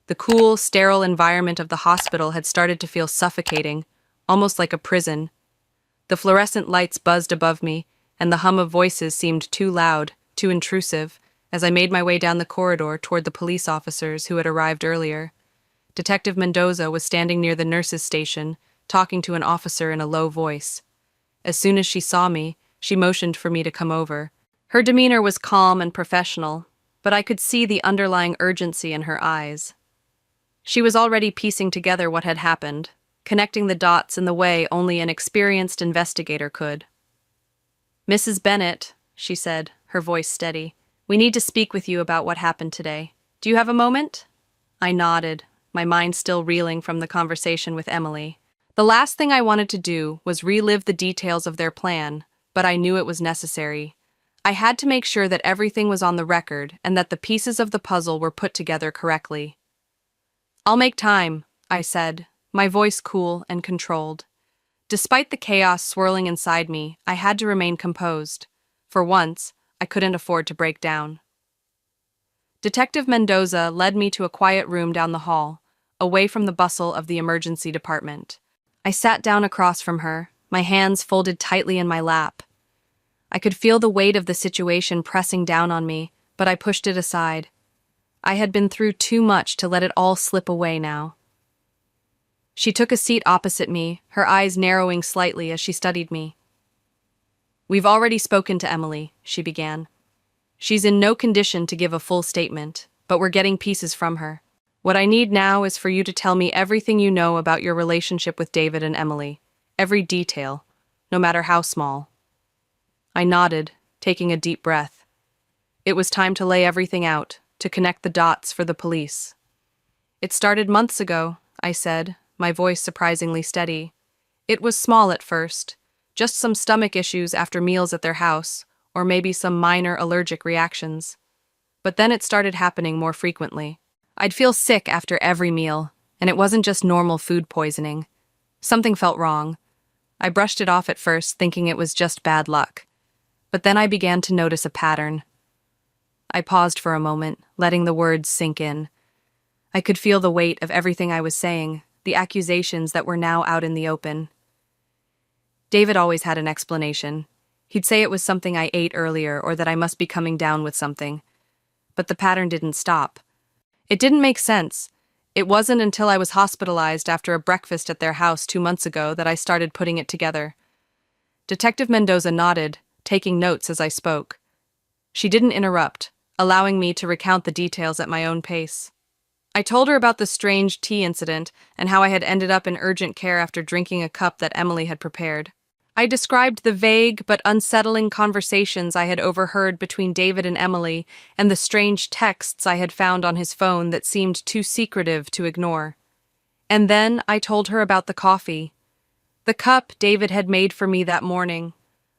The cool, sterile environment of the hospital had started to feel suffocating, almost like a prison. The fluorescent lights buzzed above me, and the hum of voices seemed too loud, too intrusive, as I made my way down the corridor toward the police officers who had arrived earlier. Detective Mendoza was standing near the nurses' station, talking to an officer in a low voice. As soon as she saw me, she motioned for me to come over. Her demeanor was calm and professional, but I could see the underlying urgency in her eyes. She was already piecing together what had happened, connecting the dots in the way only an experienced investigator could. "Mrs. Bennett," she said, her voice steady, "we need to speak with you about what happened today. Do you have a moment?" I nodded, my mind still reeling from the conversation with Emily. The last thing I wanted to do was relive the details of their plan, but I knew it was necessary. I had to make sure that everything was on the record and that the pieces of the puzzle were put together correctly. "I'll make time," I said, my voice cool and controlled. Despite the chaos swirling inside me, I had to remain composed. For once, I couldn't afford to break down. Detective Mendoza led me to a quiet room down the hall, away from the bustle of the emergency department. I sat down across from her, my hands folded tightly in my lap. I could feel the weight of the situation pressing down on me, but I pushed it aside. I had been through too much to let it all slip away now. She took a seat opposite me, her eyes narrowing slightly as she studied me. "We've already spoken to Emily," she began. "She's in no condition to give a full statement, but we're getting pieces from her. What I need now is for you to tell me everything you know about your relationship with David and Emily, every detail, no matter how small." I nodded, taking a deep breath. It was time to lay everything out, to connect the dots for the police. "It started months ago," I said, my voice surprisingly steady. "It was small at first, just some stomach issues after meals at their house, or maybe some minor allergic reactions. But then it started happening more frequently. I'd feel sick after every meal, and it wasn't just normal food poisoning. Something felt wrong. I brushed it off at first, thinking it was just bad luck. But then I began to notice a pattern. I paused for a moment, letting the words sink in. I could feel the weight of everything I was saying, the accusations that were now out in the open. David always had an explanation. He'd say it was something I ate earlier or that I must be coming down with something. But the pattern didn't stop. It didn't make sense. It wasn't until I was hospitalized after a breakfast at their house 2 months ago that I started putting it together. Detective Mendoza nodded, taking notes as I spoke. She didn't interrupt, allowing me to recount the details at my own pace. I told her about the strange tea incident and how I had ended up in urgent care after drinking a cup that Emily had prepared. I described the vague but unsettling conversations I had overheard between David and Emily and the strange texts I had found on his phone that seemed too secretive to ignore. And then I told her about the coffee. The cup David had made for me that morning,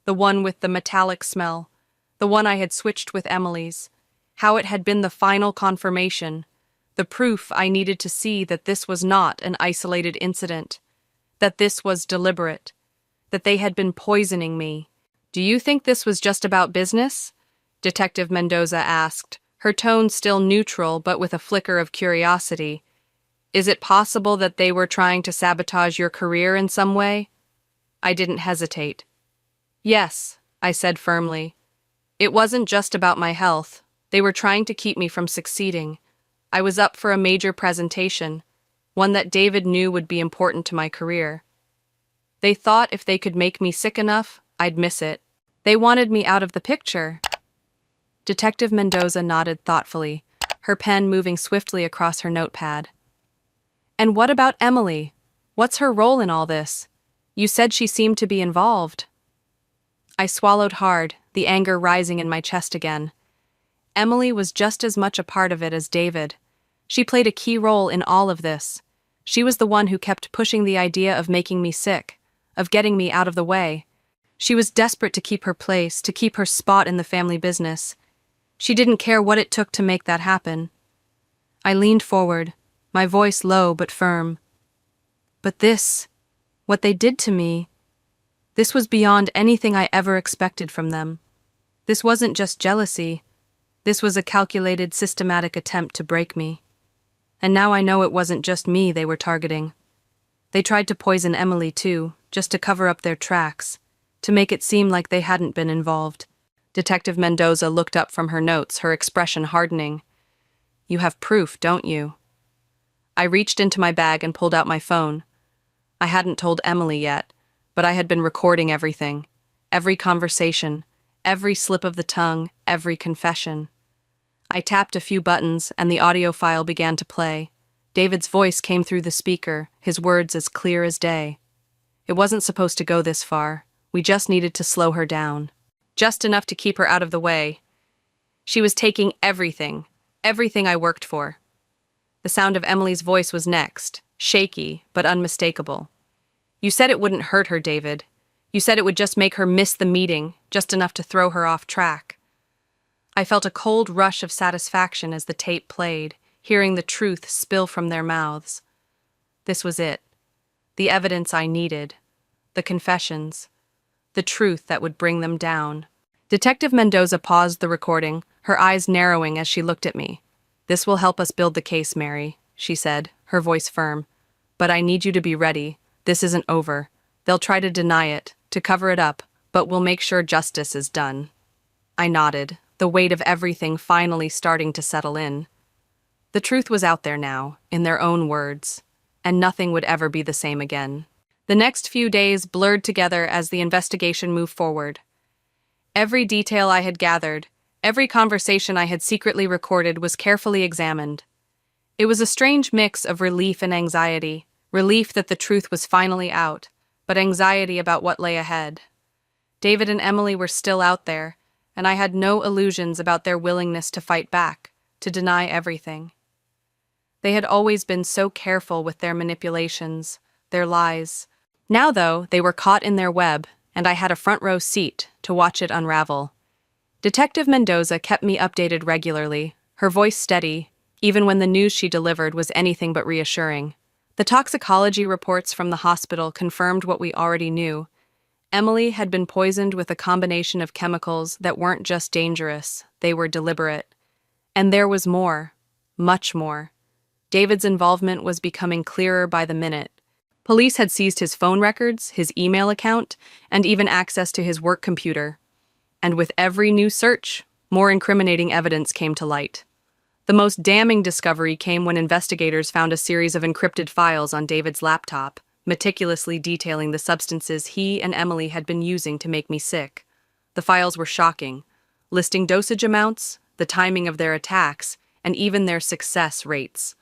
the one with the metallic smell, the one I had switched with Emily's, how it had been the final confirmation, the proof I needed to see that this was not an isolated incident, that this was deliberate, that they had been poisoning me. "Do you think this was just about business?" Detective Mendoza asked, her tone still neutral but with a flicker of curiosity. "Is it possible that they were trying to sabotage your career in some way?" I didn't hesitate. "Yes," I said firmly. "It wasn't just about my health. They were trying to keep me from succeeding. I was up for a major presentation, one that David knew would be important to my career. They thought if they could make me sick enough, I'd miss it. They wanted me out of the picture." Detective Mendoza nodded thoughtfully, her pen moving swiftly across her notepad. "And what about Emily? What's her role in all this? You said she seemed to be involved." I swallowed hard, the anger rising in my chest again. Emily was just as much a part of it as David. She played a key role in all of this. She was the one who kept pushing the idea of making me sick, of getting me out of the way. She was desperate to keep her place, to keep her spot in the family business. She didn't care what it took to make that happen. I leaned forward, my voice low but firm. "But this, what they did to me, this was beyond anything I ever expected from them. This wasn't just jealousy. This was a calculated, systematic attempt to break me. And now I know it wasn't just me they were targeting. They tried to poison Emily too, just to cover up their tracks, to make it seem like they hadn't been involved." Detective Mendoza looked up from her notes, her expression hardening. "You have proof, don't you?" I reached into my bag and pulled out my phone. I hadn't told Emily yet, but I had been recording everything. Every conversation, every slip of the tongue, every confession. I tapped a few buttons and the audio file began to play. David's voice came through the speaker, his words as clear as day. It wasn't supposed to go this far. We just needed to slow her down. Just enough to keep her out of the way. She was taking everything I worked for. The sound of Emily's voice was next, shaky but unmistakable. "You said it wouldn't hurt her, David. You said it would just make her miss the meeting, just enough to throw her off track." I felt a cold rush of satisfaction as the tape played, hearing the truth spill from their mouths. This was it. The evidence I needed. The confessions. The truth that would bring them down. Detective Mendoza paused the recording, her eyes narrowing as she looked at me. "This will help us build the case, Mary," she said, her voice firm. "But I need you to be ready. This isn't over. They'll try to deny it, to cover it up, but we'll make sure justice is done." I nodded, the weight of everything finally starting to settle in. The truth was out there now, in their own words, and nothing would ever be the same again. The next few days blurred together as the investigation moved forward. Every detail I had gathered, every conversation I had secretly recorded was carefully examined. It was a strange mix of relief and anxiety, relief that the truth was finally out, but anxiety about what lay ahead. David and Emily were still out there, and I had no illusions about their willingness to fight back, to deny everything. They had always been so careful with their manipulations, their lies. Now, though, they were caught in their web, and I had a front-row seat to watch it unravel. Detective Mendoza kept me updated regularly, her voice steady, even when the news she delivered was anything but reassuring. The toxicology reports from the hospital confirmed what we already knew. Emily had been poisoned with a combination of chemicals that weren't just dangerous, they were deliberate. And there was more, much more. David's involvement was becoming clearer by the minute. Police had seized his phone records, his email account, and even access to his work computer. And with every new search, more incriminating evidence came to light. The most damning discovery came when investigators found a series of encrypted files on David's laptop, meticulously detailing the substances he and Emily had been using to make me sick. The files were shocking, listing dosage amounts, the timing of their attacks, and even their success rates.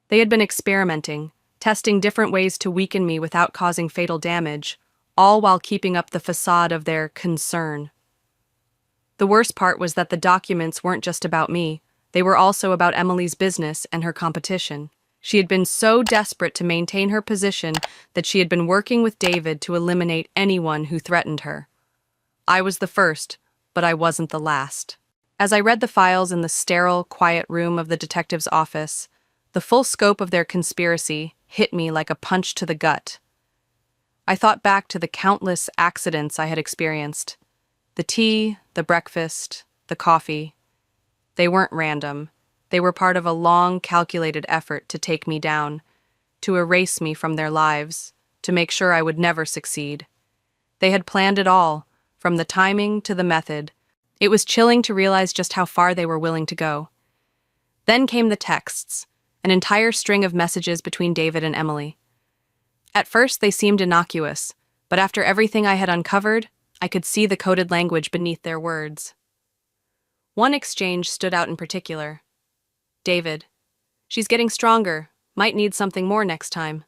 They had been experimenting, testing different ways to weaken me without causing fatal damage, all while keeping up the facade of their concern. The worst part was that the documents weren't just about me, they were also about Emily's business and her competition. She had been so desperate to maintain her position that she had been working with David to eliminate anyone who threatened her. I was the first, but I wasn't the last. As I read the files in the sterile, quiet room of the detective's office, the full scope of their conspiracy hit me like a punch to the gut. I thought back to the countless accidents I had experienced. The tea, the breakfast, the coffee. They weren't random. They were part of a long, calculated effort to take me down, to erase me from their lives, to make sure I would never succeed. They had planned it all, from the timing to the method. It was chilling to realize just how far they were willing to go. Then came the texts, an entire string of messages between David and Emily. At first, they seemed innocuous, but after everything I had uncovered, I could see the coded language beneath their words. One exchange stood out in particular. David: "She's getting stronger. Might need something more next time."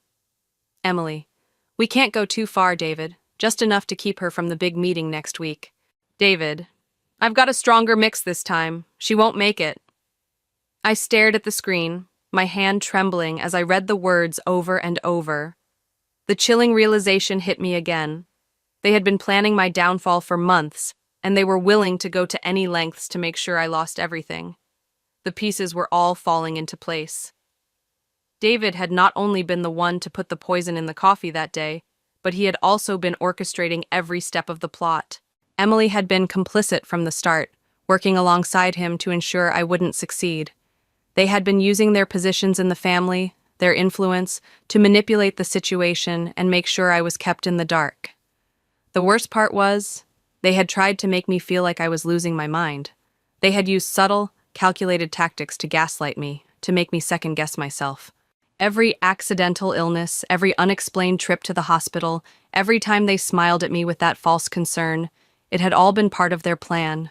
Emily: "We can't go too far, David. Just enough to keep her from the big meeting next week." David: "I've got a stronger mix this time. She won't make it." I stared at the screen, my hand trembling as I read the words over and over. The chilling realization hit me again. They had been planning my downfall for months, and they were willing to go to any lengths to make sure I lost everything. The pieces were all falling into place. David had not only been the one to put the poison in the coffee that day, but he had also been orchestrating every step of the plot. Emily had been complicit from the start, working alongside him to ensure I wouldn't succeed. They had been using their positions in the family, their influence, to manipulate the situation and make sure I was kept in the dark. The worst part was, they had tried to make me feel like I was losing my mind. They had used subtle, calculated tactics to gaslight me, to make me second-guess myself. Every accidental illness, every unexplained trip to the hospital, every time they smiled at me with that false concern, it had all been part of their plan.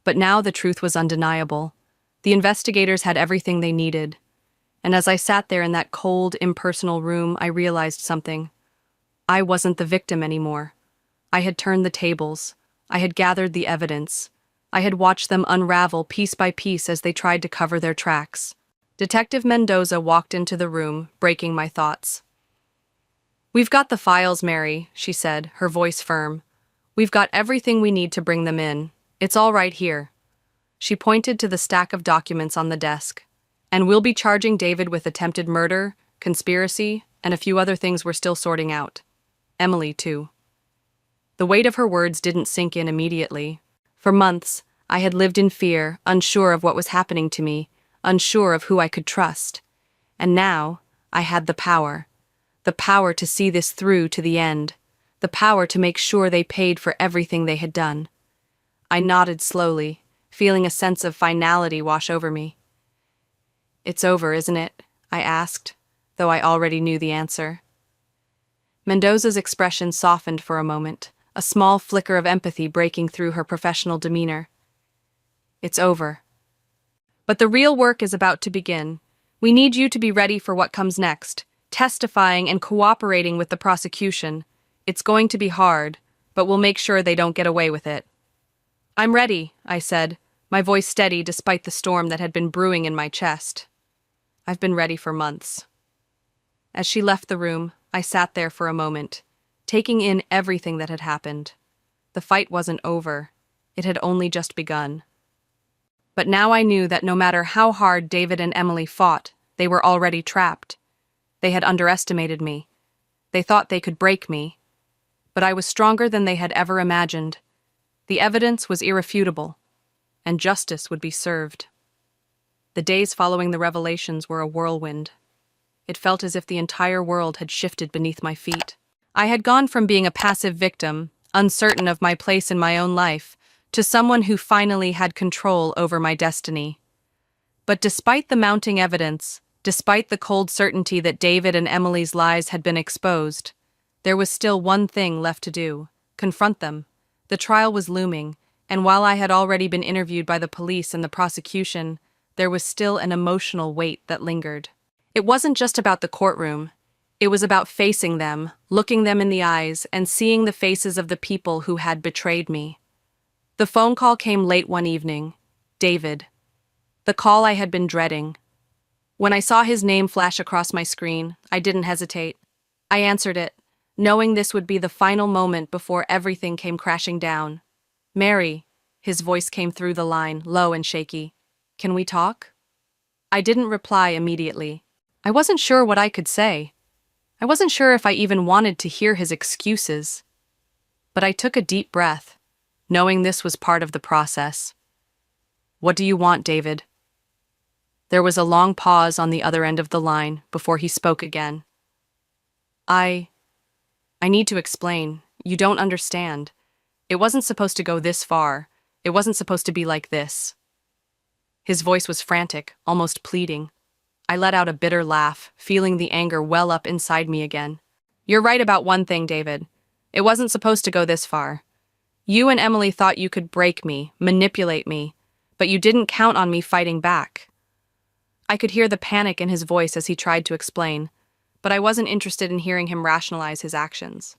But now the truth was undeniable. The investigators had everything they needed. And as I sat there in that cold, impersonal room, I realized something. I wasn't the victim anymore. I had turned the tables. I had gathered the evidence. I had watched them unravel piece by piece as they tried to cover their tracks. Detective Mendoza walked into the room, breaking my thoughts. "We've got the files, Mary," she said, her voice firm. "We've got everything we need to bring them in. It's all right here." She pointed to the stack of documents on the desk. "And we'll be charging David with attempted murder, conspiracy, and a few other things we're still sorting out. Emily, too." The weight of her words didn't sink in immediately. For months, I had lived in fear, unsure of what was happening to me, unsure of who I could trust. And now, I had the power to see this through to the end, the power to make sure they paid for everything they had done. I nodded slowly, feeling a sense of finality wash over me. "It's over, isn't it?" I asked, though I already knew the answer. Mendoza's expression softened for a moment, a small flicker of empathy breaking through her professional demeanor. "It's over. But the real work is about to begin. We need you to be ready for what comes next, testifying and cooperating with the prosecution. It's going to be hard, but we'll make sure they don't get away with it." "I'm ready," I said, my voice steady despite the storm that had been brewing in my chest. "I've been ready for months." As she left the room, I sat there for a moment, taking in everything that had happened. The fight wasn't over. It had only just begun. But now I knew that no matter how hard David and Emily fought, they were already trapped. They had underestimated me. They thought they could break me. But I was stronger than they had ever imagined. The evidence was irrefutable, and justice would be served. The days following the revelations were a whirlwind. It felt as if the entire world had shifted beneath my feet. I had gone from being a passive victim, uncertain of my place in my own life, to someone who finally had control over my destiny. But despite the mounting evidence, despite the cold certainty that David and Emily's lies had been exposed, there was still one thing left to do: confront them. The trial was looming, and while I had already been interviewed by the police and the prosecution, there was still an emotional weight that lingered. It wasn't just about the courtroom. It was about facing them, looking them in the eyes, and seeing the faces of the people who had betrayed me. The phone call came late one evening. David. The call I had been dreading. When I saw his name flash across my screen, I didn't hesitate. I answered it, knowing this would be the final moment before everything came crashing down. "Mary," his voice came through the line, low and shaky. "Can we talk?" I didn't reply immediately. I wasn't sure what I could say. I wasn't sure if I even wanted to hear his excuses. But I took a deep breath, knowing this was part of the process. "What do you want, David?" There was a long pause on the other end of the line before he spoke again. I need to explain. You don't understand. It wasn't supposed to go this far. It wasn't supposed to be like this." His voice was frantic, almost pleading. I let out a bitter laugh, feeling the anger well up inside me again. "You're right about one thing, David. It wasn't supposed to go this far. You and Emily thought you could break me, manipulate me, but you didn't count on me fighting back." I could hear the panic in his voice as he tried to explain, but I wasn't interested in hearing him rationalize his actions.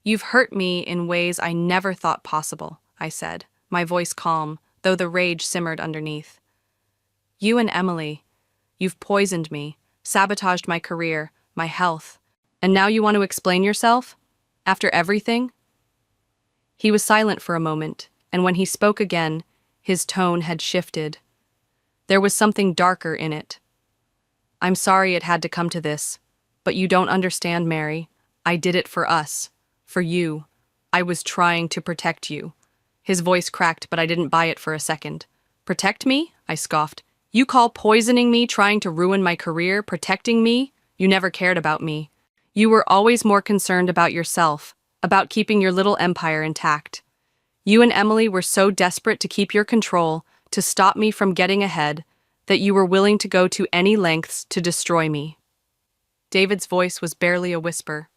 "You've hurt me in ways I never thought possible," I said, my voice calm, though the rage simmered underneath. "You and Emily, you've poisoned me, sabotaged my career, my health, and now you want to explain yourself? After everything?" He was silent for a moment, and when he spoke again, his tone had shifted. There was something darker in it. "I'm sorry it had to come to this, but you don't understand, Mary. I did it for us, for you. I was trying to protect you." His voice cracked, but I didn't buy it for a second. "Protect me?" I scoffed. "You call poisoning me trying to ruin my career protecting me? You never cared about me. You were always more concerned about yourself, about keeping your little empire intact. You and Emily were so desperate to keep your control, to stop me from getting ahead, that you were willing to go to any lengths to destroy me." David's voice was barely a whisper.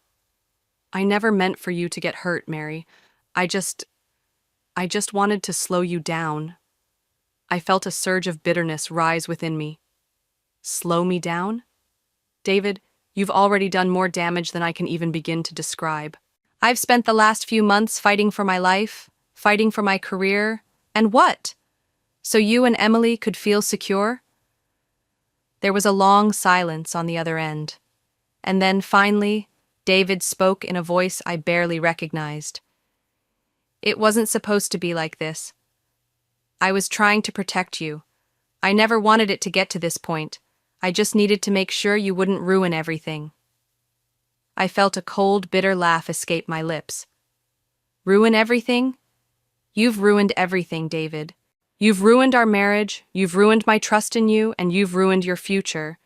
"I never meant for you to get hurt, Mary. I just wanted to slow you down." I felt a surge of bitterness rise within me. Slow me down? David, you've already done more damage than I can even begin to describe. I've spent the last few months fighting for my life, fighting for my career, and what? So you and Emily could feel secure? There was a long silence on the other end. And then, finally, David spoke in a voice I barely recognized. "It wasn't supposed to be like this. I was trying to protect you. I never wanted it to get to this point. I just needed to make sure you wouldn't ruin everything." I felt a cold, bitter laugh escape my lips. "Ruin everything? You've ruined everything, David. You've ruined our marriage, you've ruined my trust in you, and you've ruined your future.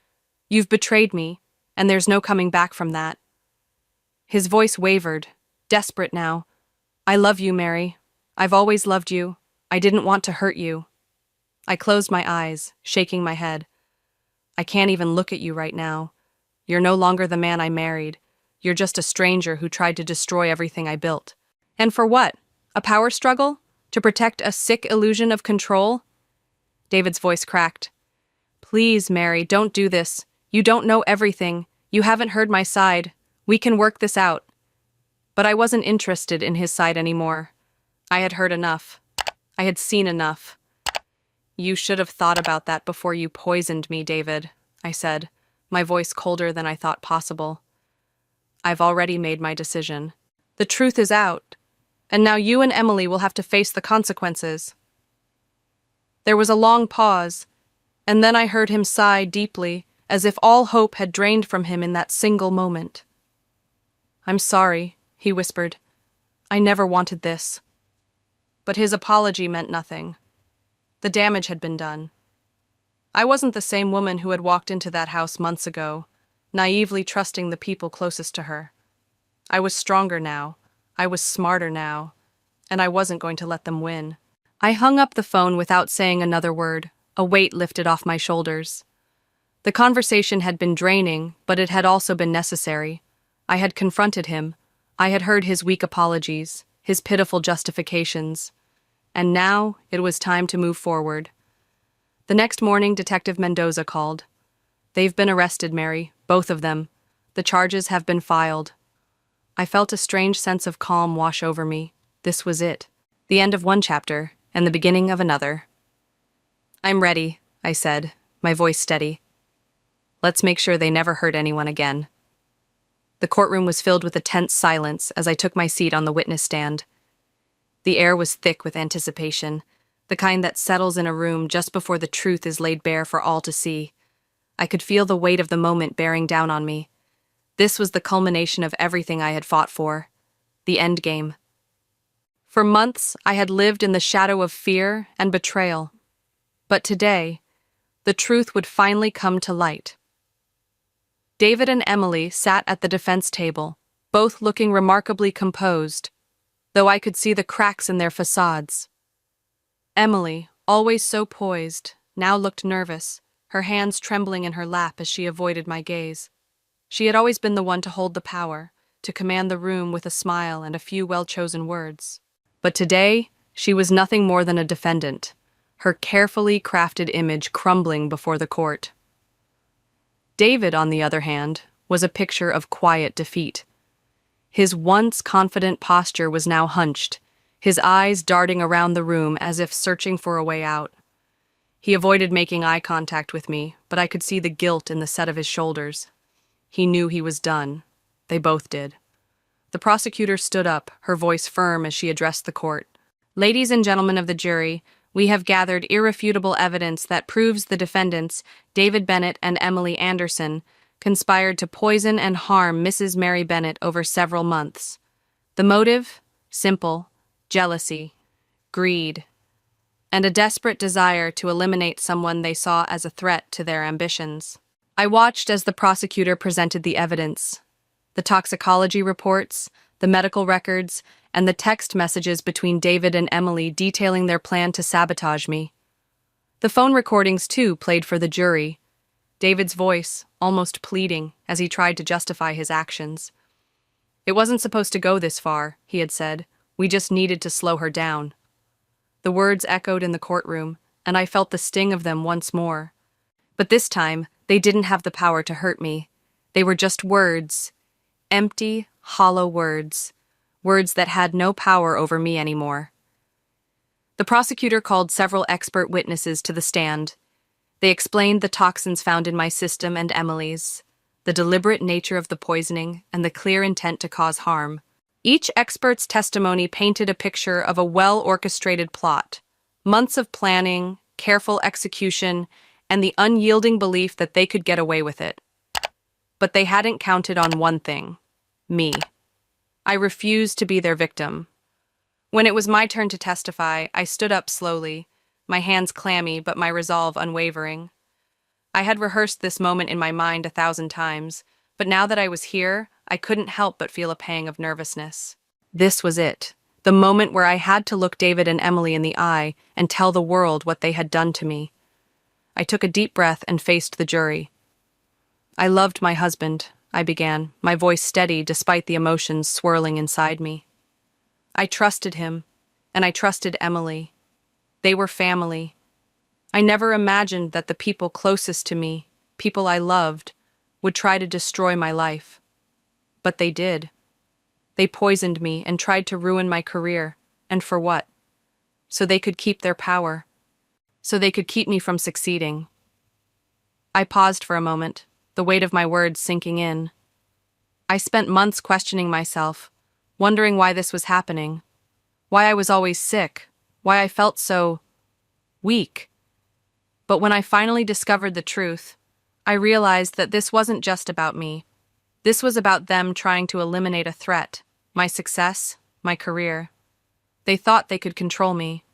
You've betrayed me, and there's no coming back from that." His voice wavered, desperate now. "I love you, Mary. I've always loved you. I didn't want to hurt you." I closed my eyes, shaking my head. "I can't even look at you right now. You're no longer the man I married. You're just a stranger who tried to destroy everything I built. And for what? A power struggle? To protect a sick illusion of control?" David's voice cracked. "Please, Mary, don't do this. You don't know everything. You haven't heard my side. We can work this out." But I wasn't interested in his side anymore. I had heard enough. I had seen enough. "You should have thought about that before you poisoned me, David," I said, my voice colder than I thought possible. "I've already made my decision. The truth is out, and now you and Emily will have to face the consequences." There was a long pause, and then I heard him sigh deeply, as if all hope had drained from him in that single moment. "I'm sorry," he whispered. "I never wanted this." But his apology meant nothing. The damage had been done. I wasn't the same woman who had walked into that house months ago, naively trusting the people closest to her. I was stronger now, I was smarter now, and I wasn't going to let them win. I hung up the phone without saying another word, A weight lifted off my shoulders. The conversation had been draining, but it had also been necessary. I had confronted him. I had heard his weak apologies, his pitiful justifications. And now it was time to move forward. The next morning, Detective Mendoza called. "They've been arrested, Mary, both of them. The charges have been filed." I felt a strange sense of calm wash over me. This was it. The end of one chapter, and the beginning of another. "I'm ready," I said, my voice steady. "Let's make sure they never hurt anyone again." The courtroom was filled with a tense silence as I took my seat on the witness stand. The air was thick with anticipation, the kind that settles in a room just before the truth is laid bare for all to see. I could feel the weight of the moment bearing down on me. This was the culmination of everything I had fought for. The end game. For months, I had lived in the shadow of fear and betrayal. But today, the truth would finally come to light. David and Emily sat at the defense table, both looking remarkably composed, though I could see the cracks in their facades. Emily, always so poised, now looked nervous, her hands trembling in her lap as she avoided my gaze. She had always been the one to hold the power, to command the room with a smile and a few well-chosen words. But today, she was nothing more than a defendant, her carefully crafted image crumbling before the court. David, on the other hand, was a picture of quiet defeat. His once confident posture was now hunched, his eyes darting around the room as if searching for a way out. He avoided making eye contact with me, but I could see the guilt in the set of his shoulders. He knew he was done. They both did. The prosecutor stood up, her voice firm as she addressed the court. "Ladies and gentlemen of the jury, we have gathered irrefutable evidence that proves the defendants, David Bennett and Emily Anderson, conspired to poison and harm Mrs. Mary Bennett over several months. The motive? Simple: jealousy, greed, and a desperate desire to eliminate someone they saw as a threat to their ambitions." I watched as the prosecutor presented the evidence. The toxicology reports, the medical records, and the text messages between David and Emily detailing their plan to sabotage me. The phone recordings, too, played for the jury. David's voice, almost pleading, as he tried to justify his actions. "It wasn't supposed to go this far," he had said. "We just needed to slow her down." The words echoed in the courtroom, and I felt the sting of them once more. But this time, they didn't have the power to hurt me. They were just words. Empty, hollow words. Words that had no power over me anymore. The prosecutor called several expert witnesses to the stand. They explained the toxins found in my system and Emily's, the deliberate nature of the poisoning, and the clear intent to cause harm. Each expert's testimony painted a picture of a well-orchestrated plot, months of planning, careful execution, and the unyielding belief that they could get away with it. But they hadn't counted on one thing: me. I refused to be their victim. When it was my turn to testify, I stood up slowly, my hands clammy but my resolve unwavering. I had rehearsed this moment in my mind 1,000 times, but now that I was here, I couldn't help but feel a pang of nervousness. This was it, the moment where I had to look David and Emily in the eye and tell the world what they had done to me. I took a deep breath and faced the jury. "I loved my husband," I began, my voice steady despite the emotions swirling inside me. "I trusted him, and I trusted Emily. They were family. I never imagined that the people closest to me, people I loved, would try to destroy my life. But they did. They poisoned me and tried to ruin my career, and for what? So they could keep their power. So they could keep me from succeeding." I paused for a moment, the weight of my words sinking in. I spent months questioning myself, wondering why this was happening, why I was always sick, why I felt so weak. But when I finally discovered the truth, I realized that this wasn't just about me. This was about them trying to eliminate a threat, my success, my career. They thought they could control me.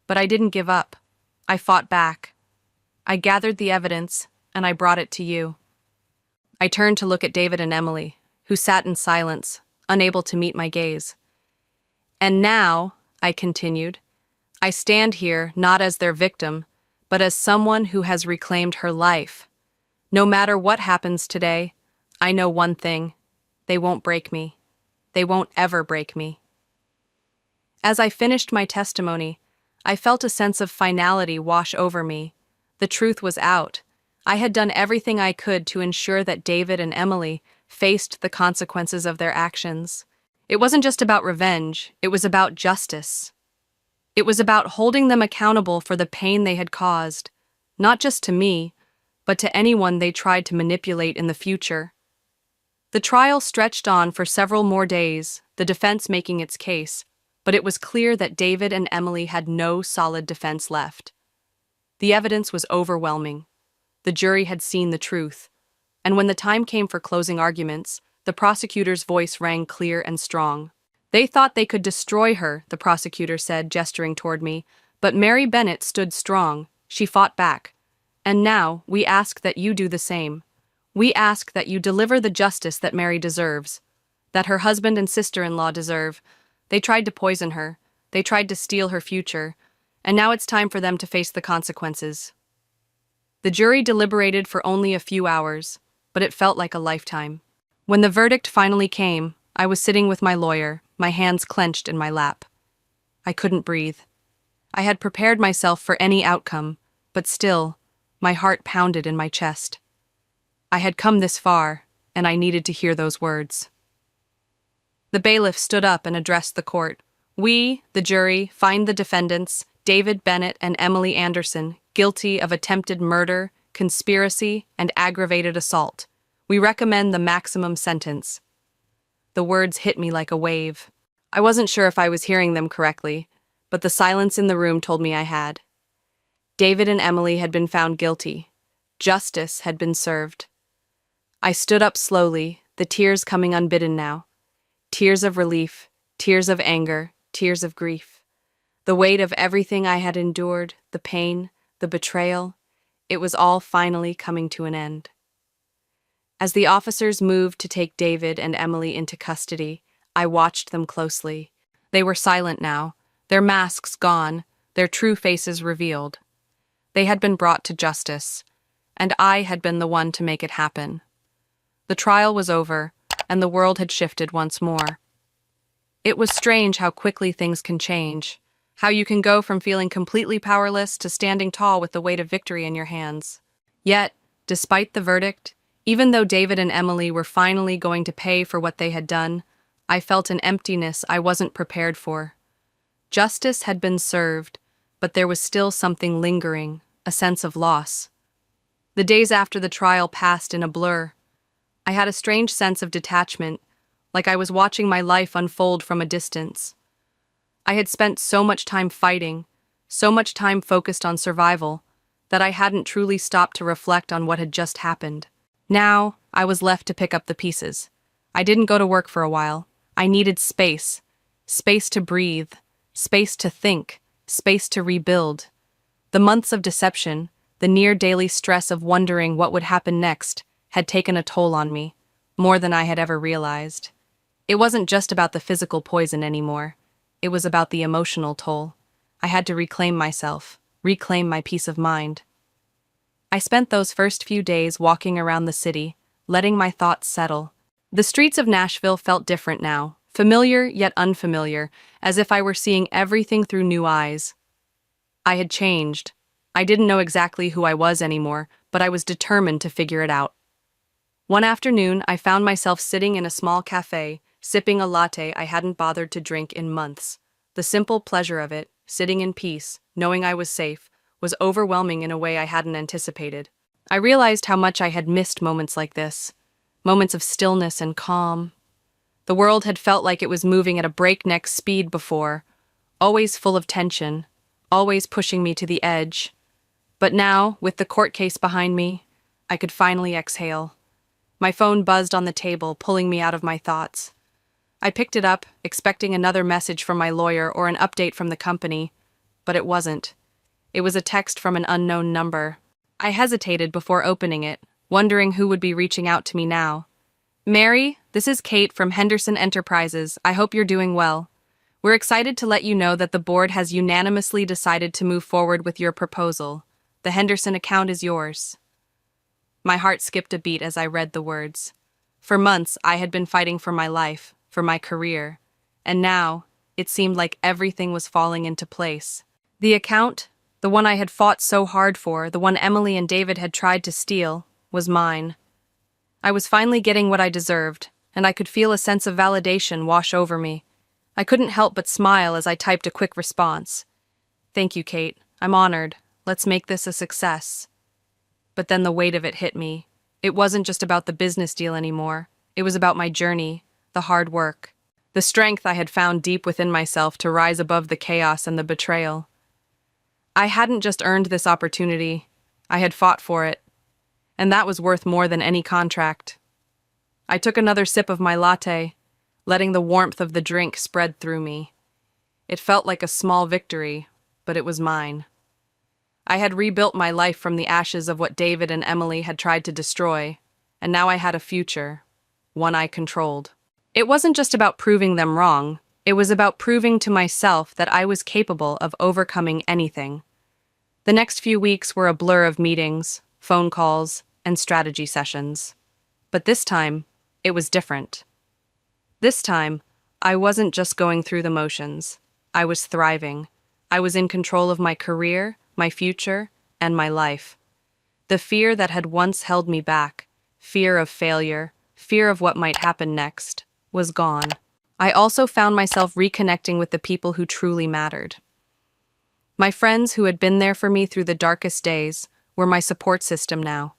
But I didn't give up. I fought back. I gathered the evidence, and I brought it to you. I turned to look at David and Emily, who sat in silence, unable to meet my gaze. "And now," I continued, "I stand here not as their victim, but as someone who has reclaimed her life. No matter what happens today, I know one thing: they won't break me. They won't ever break me. As I finished my testimony, I felt a sense of finality wash over me. The truth was out. I had done everything I could to ensure that David and Emily faced the consequences of their actions. It wasn't just about revenge, it was about justice. It was about holding them accountable for the pain they had caused, not just to me, but to anyone they tried to manipulate in the future. The trial stretched on for several more days, the defense making its case, but it was clear that David and Emily had no solid defense left. The evidence was overwhelming. The jury had seen the truth, and when the time came for closing arguments, the prosecutor's voice rang clear and strong. They thought they could destroy her, the prosecutor said, gesturing toward me, but Mary Bennett stood strong. She fought back. And now, we ask that you do the same. We ask that you deliver the justice that Mary deserves, that her husband and sister-in-law deserve. They tried to poison her. They tried to steal her future. And now it's time for them to face the consequences. The jury deliberated for only a few hours, but it felt like a lifetime. When the verdict finally came, I was sitting with my lawyer, my hands clenched in my lap. I couldn't breathe. I had prepared myself for any outcome, but still, my heart pounded in my chest. I had come this far, and I needed to hear those words. The bailiff stood up and addressed the court. We, the jury, find the defendants, David Bennett and Emily Anderson, guilty of attempted murder, conspiracy, and aggravated assault. We recommend the maximum sentence. The words hit me like a wave. I wasn't sure if I was hearing them correctly, but the silence in the room told me I had. David and Emily had been found guilty. Justice had been served. I stood up slowly, the tears coming unbidden now. Tears of relief, tears of anger, tears of grief. The weight of everything I had endured, the pain, the betrayal, it was all finally coming to an end. As the officers moved to take David and Emily into custody, I watched them closely. They were silent now, their masks gone, their true faces revealed. They had been brought to justice, and I had been the one to make it happen. The trial was over, and the world had shifted once more. It was strange how quickly things can change, how you can go from feeling completely powerless to standing tall with the weight of victory in your hands. Yet, despite the verdict, even though David and Emily were finally going to pay for what they had done, I felt an emptiness I wasn't prepared for. Justice had been served, but there was still something lingering, a sense of loss. The days after the trial passed in a blur. I had a strange sense of detachment, like I was watching my life unfold from a distance. I had spent so much time fighting, so much time focused on survival, that I hadn't truly stopped to reflect on what had just happened. Now, I was left to pick up the pieces. I didn't go to work for a while. I needed space. Space to breathe. Space to think. Space to rebuild. The months of deception, the near-daily stress of wondering what would happen next, had taken a toll on me, more than I had ever realized. It wasn't just about the physical poison anymore. It was about the emotional toll. I had to reclaim myself, reclaim my peace of mind. I spent those first few days walking around the city, letting my thoughts settle. The streets of Nashville felt different now, familiar yet unfamiliar, as if I were seeing everything through new eyes. I had changed. I didn't know exactly who I was anymore, but I was determined to figure it out. One afternoon, I found myself sitting in a small cafe, sipping a latte I hadn't bothered to drink in months. The simple pleasure of it, sitting in peace, knowing I was safe, was overwhelming in a way I hadn't anticipated. I realized how much I had missed moments like this, moments of stillness and calm. The world had felt like it was moving at a breakneck speed before, always full of tension, always pushing me to the edge. But now, with the court case behind me, I could finally exhale. My phone buzzed on the table, pulling me out of my thoughts. I picked it up, expecting another message from my lawyer or an update from the company, but it wasn't. It was a text from an unknown number. I hesitated before opening it, wondering who would be reaching out to me now. "Mary, this is Kate from Henderson Enterprises. I hope you're doing well. We're excited to let you know that the board has unanimously decided to move forward with your proposal. The Henderson account is yours." My heart skipped a beat as I read the words. For months, I had been fighting for my life, for my career, and now it seemed like everything was falling into place. The account, the one I had fought so hard for, the one Emily and David had tried to steal, was mine. I was finally getting what I deserved, and I could feel a sense of validation wash over me. I couldn't help but smile as I typed a quick response. "Thank you, Kate. I'm honored. Let's make this a success." But then the weight of it hit me. It wasn't just about the business deal anymore. It was about my journey, the hard work, the strength I had found deep within myself to rise above the chaos and the betrayal. I hadn't just earned this opportunity, I had fought for it, and that was worth more than any contract. I took another sip of my latte, letting the warmth of the drink spread through me. It felt like a small victory, but it was mine. I had rebuilt my life from the ashes of what David and Emily had tried to destroy, and now I had a future, one I controlled. It wasn't just about proving them wrong, it was about proving to myself that I was capable of overcoming anything. The next few weeks were a blur of meetings, phone calls, and strategy sessions. But this time, it was different. This time, I wasn't just going through the motions. I was thriving. I was in control of my career, my future, and my life. The fear that had once held me back, fear of failure, fear of what might happen next, was gone. I also found myself reconnecting with the people who truly mattered. My friends who had been there for me through the darkest days were my support system now.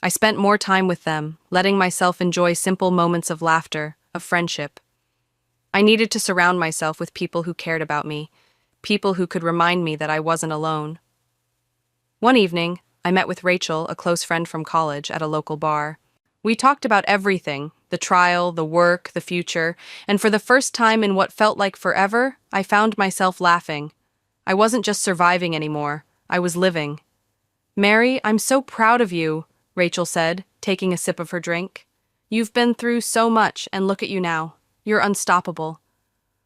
I spent more time with them, letting myself enjoy simple moments of laughter, of friendship. I needed to surround myself with people who cared about me, people who could remind me that I wasn't alone. One evening, I met with Rachel, a close friend from college, at a local bar. We talked about everything, the trial, the work, the future, and for the first time in what felt like forever, I found myself laughing. I wasn't just surviving anymore, I was living. "Mary, I'm so proud of you," Rachel said, taking a sip of her drink. "You've been through so much, and look at you now. You're unstoppable."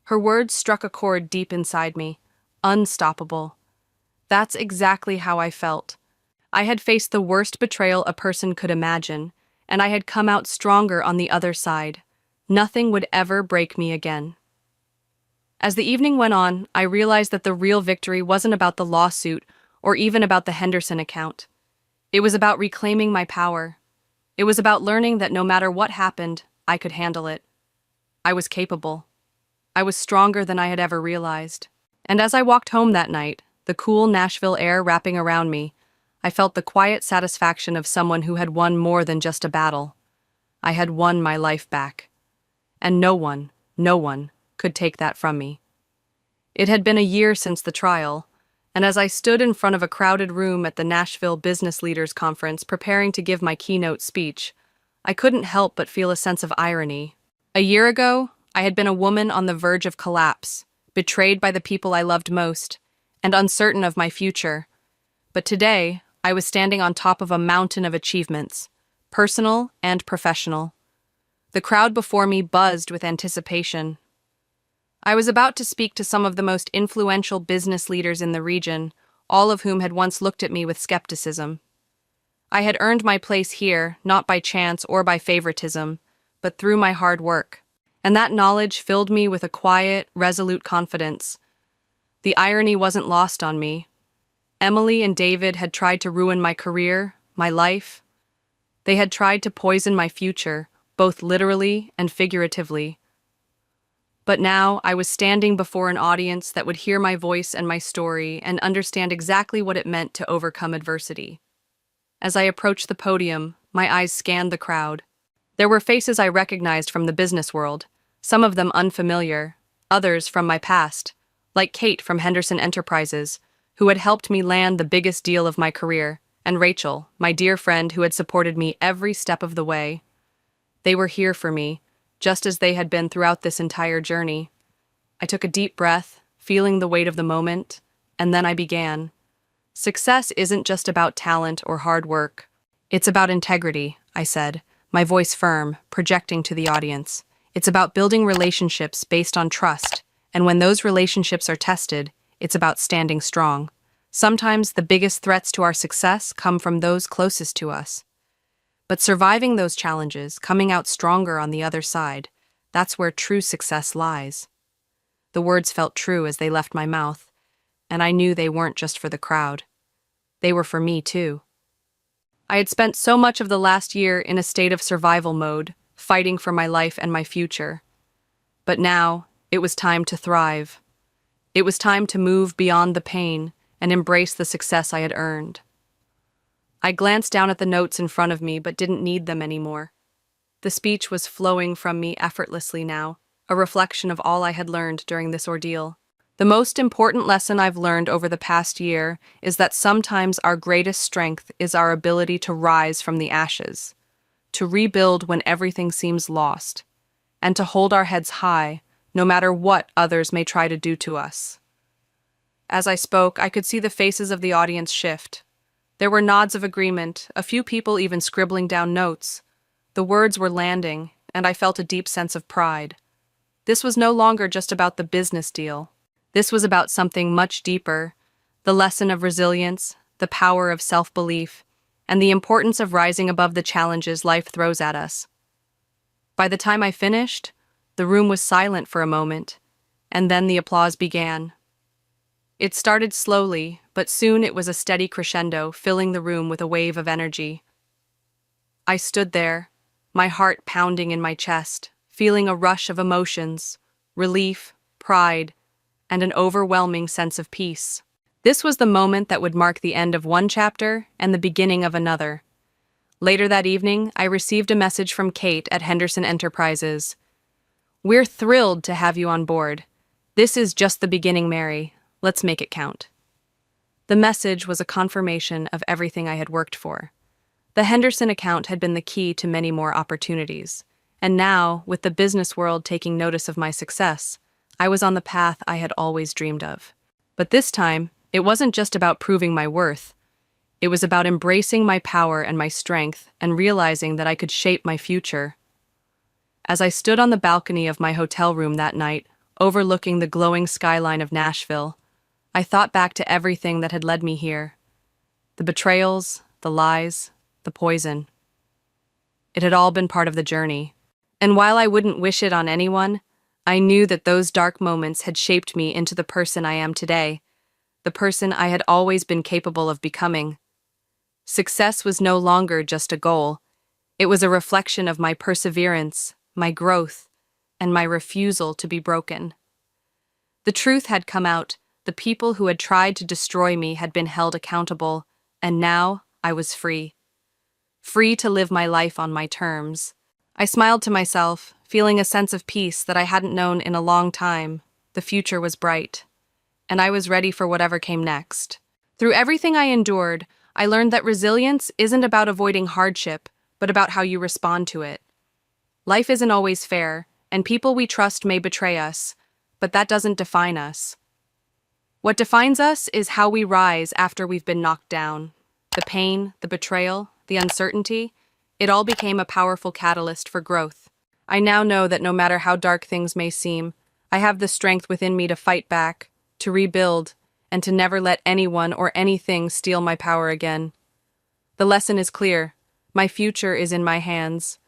Her words struck a chord deep inside me. Unstoppable. That's exactly how I felt. I had faced the worst betrayal a person could imagine, and I had come out stronger on the other side. Nothing would ever break me again. As the evening went on, I realized that the real victory wasn't about the lawsuit or even about the Henderson account. It was about reclaiming my power. It was about learning that no matter what happened, I could handle it. I was capable. I was stronger than I had ever realized. And as I walked home that night, the cool Nashville air wrapping around me, I felt the quiet satisfaction of someone who had won more than just a battle. I had won my life back. And no one could take that from me. It had been a year since the trial, and as I stood in front of a crowded room at the Nashville Business Leaders Conference preparing to give my keynote speech, I couldn't help but feel a sense of irony. A year ago, I had been a woman on the verge of collapse, betrayed by the people I loved most, and uncertain of my future. But today, I was standing on top of a mountain of achievements, personal and professional. The crowd before me buzzed with anticipation. I was about to speak to some of the most influential business leaders in the region, all of whom had once looked at me with skepticism. I had earned my place here, not by chance or by favoritism, but through my hard work. And that knowledge filled me with a quiet, resolute confidence. The irony wasn't lost on me. Emily and David had tried to ruin my career, my life. They had tried to poison my future, both literally and figuratively. But now I was standing before an audience that would hear my voice and my story and understand exactly what it meant to overcome adversity. As I approached the podium, my eyes scanned the crowd. There were faces I recognized from the business world, some of them unfamiliar, others from my past, like Kate from Henderson Enterprises, who had helped me land the biggest deal of my career, and Rachel, my dear friend who had supported me every step of the way. They were here for me, just as they had been throughout this entire journey. I took a deep breath, feeling the weight of the moment, and then I began. Success isn't just about talent or hard work. It's about integrity, I said, my voice firm, projecting to the audience. It's about building relationships based on trust, and when those relationships are tested, it's about standing strong. Sometimes the biggest threats to our success come from those closest to us. But surviving those challenges, coming out stronger on the other side, that's where true success lies. The words felt true as they left my mouth, and I knew they weren't just for the crowd. They were for me, too. I had spent so much of the last year in a state of survival mode, fighting for my life and my future. But now, it was time to thrive. It was time to move beyond the pain and embrace the success I had earned. I glanced down at the notes in front of me but didn't need them anymore. The speech was flowing from me effortlessly now, a reflection of all I had learned during this ordeal. The most important lesson I've learned over the past year is that sometimes our greatest strength is our ability to rise from the ashes, to rebuild when everything seems lost, and to hold our heads high, no matter what others may try to do to us. As I spoke, I could see the faces of the audience shift. There were nods of agreement, a few people even scribbling down notes. The words were landing, and I felt a deep sense of pride. This was no longer just about the business deal. This was about something much deeper, the lesson of resilience, the power of self-belief, and the importance of rising above the challenges life throws at us. By the time I finished, the room was silent for a moment, and then the applause began. It started slowly, but soon it was a steady crescendo, filling the room with a wave of energy. I stood there, my heart pounding in my chest, feeling a rush of emotions, relief, pride, and an overwhelming sense of peace. This was the moment that would mark the end of one chapter and the beginning of another. Later that evening, I received a message from Kate at Henderson Enterprises. "We're thrilled to have you on board. This is just the beginning, Mary. Let's make it count." The message was a confirmation of everything I had worked for. The Henderson account had been the key to many more opportunities, and now, with the business world taking notice of my success, I was on the path I had always dreamed of. But this time, it wasn't just about proving my worth. It was about embracing my power and my strength and realizing that I could shape my future. As I stood on the balcony of my hotel room that night, overlooking the glowing skyline of Nashville, I thought back to everything that had led me here. The betrayals, the lies, the poison. It had all been part of the journey. And while I wouldn't wish it on anyone, I knew that those dark moments had shaped me into the person I am today, the person I had always been capable of becoming. Success was no longer just a goal. It was a reflection of my perseverance, my growth, and my refusal to be broken. The truth had come out. The people who had tried to destroy me had been held accountable, and now I was free. Free to live my life on my terms. I smiled to myself, feeling a sense of peace that I hadn't known in a long time. The future was bright, and I was ready for whatever came next. Through everything I endured, I learned that resilience isn't about avoiding hardship, but about how you respond to it. Life isn't always fair, and people we trust may betray us, but that doesn't define us. What defines us is how we rise after we've been knocked down. The pain, the betrayal, the uncertainty, it all became a powerful catalyst for growth. I now know that no matter how dark things may seem, I have the strength within me to fight back, to rebuild, and to never let anyone or anything steal my power again. The lesson is clear. My future is in my hands,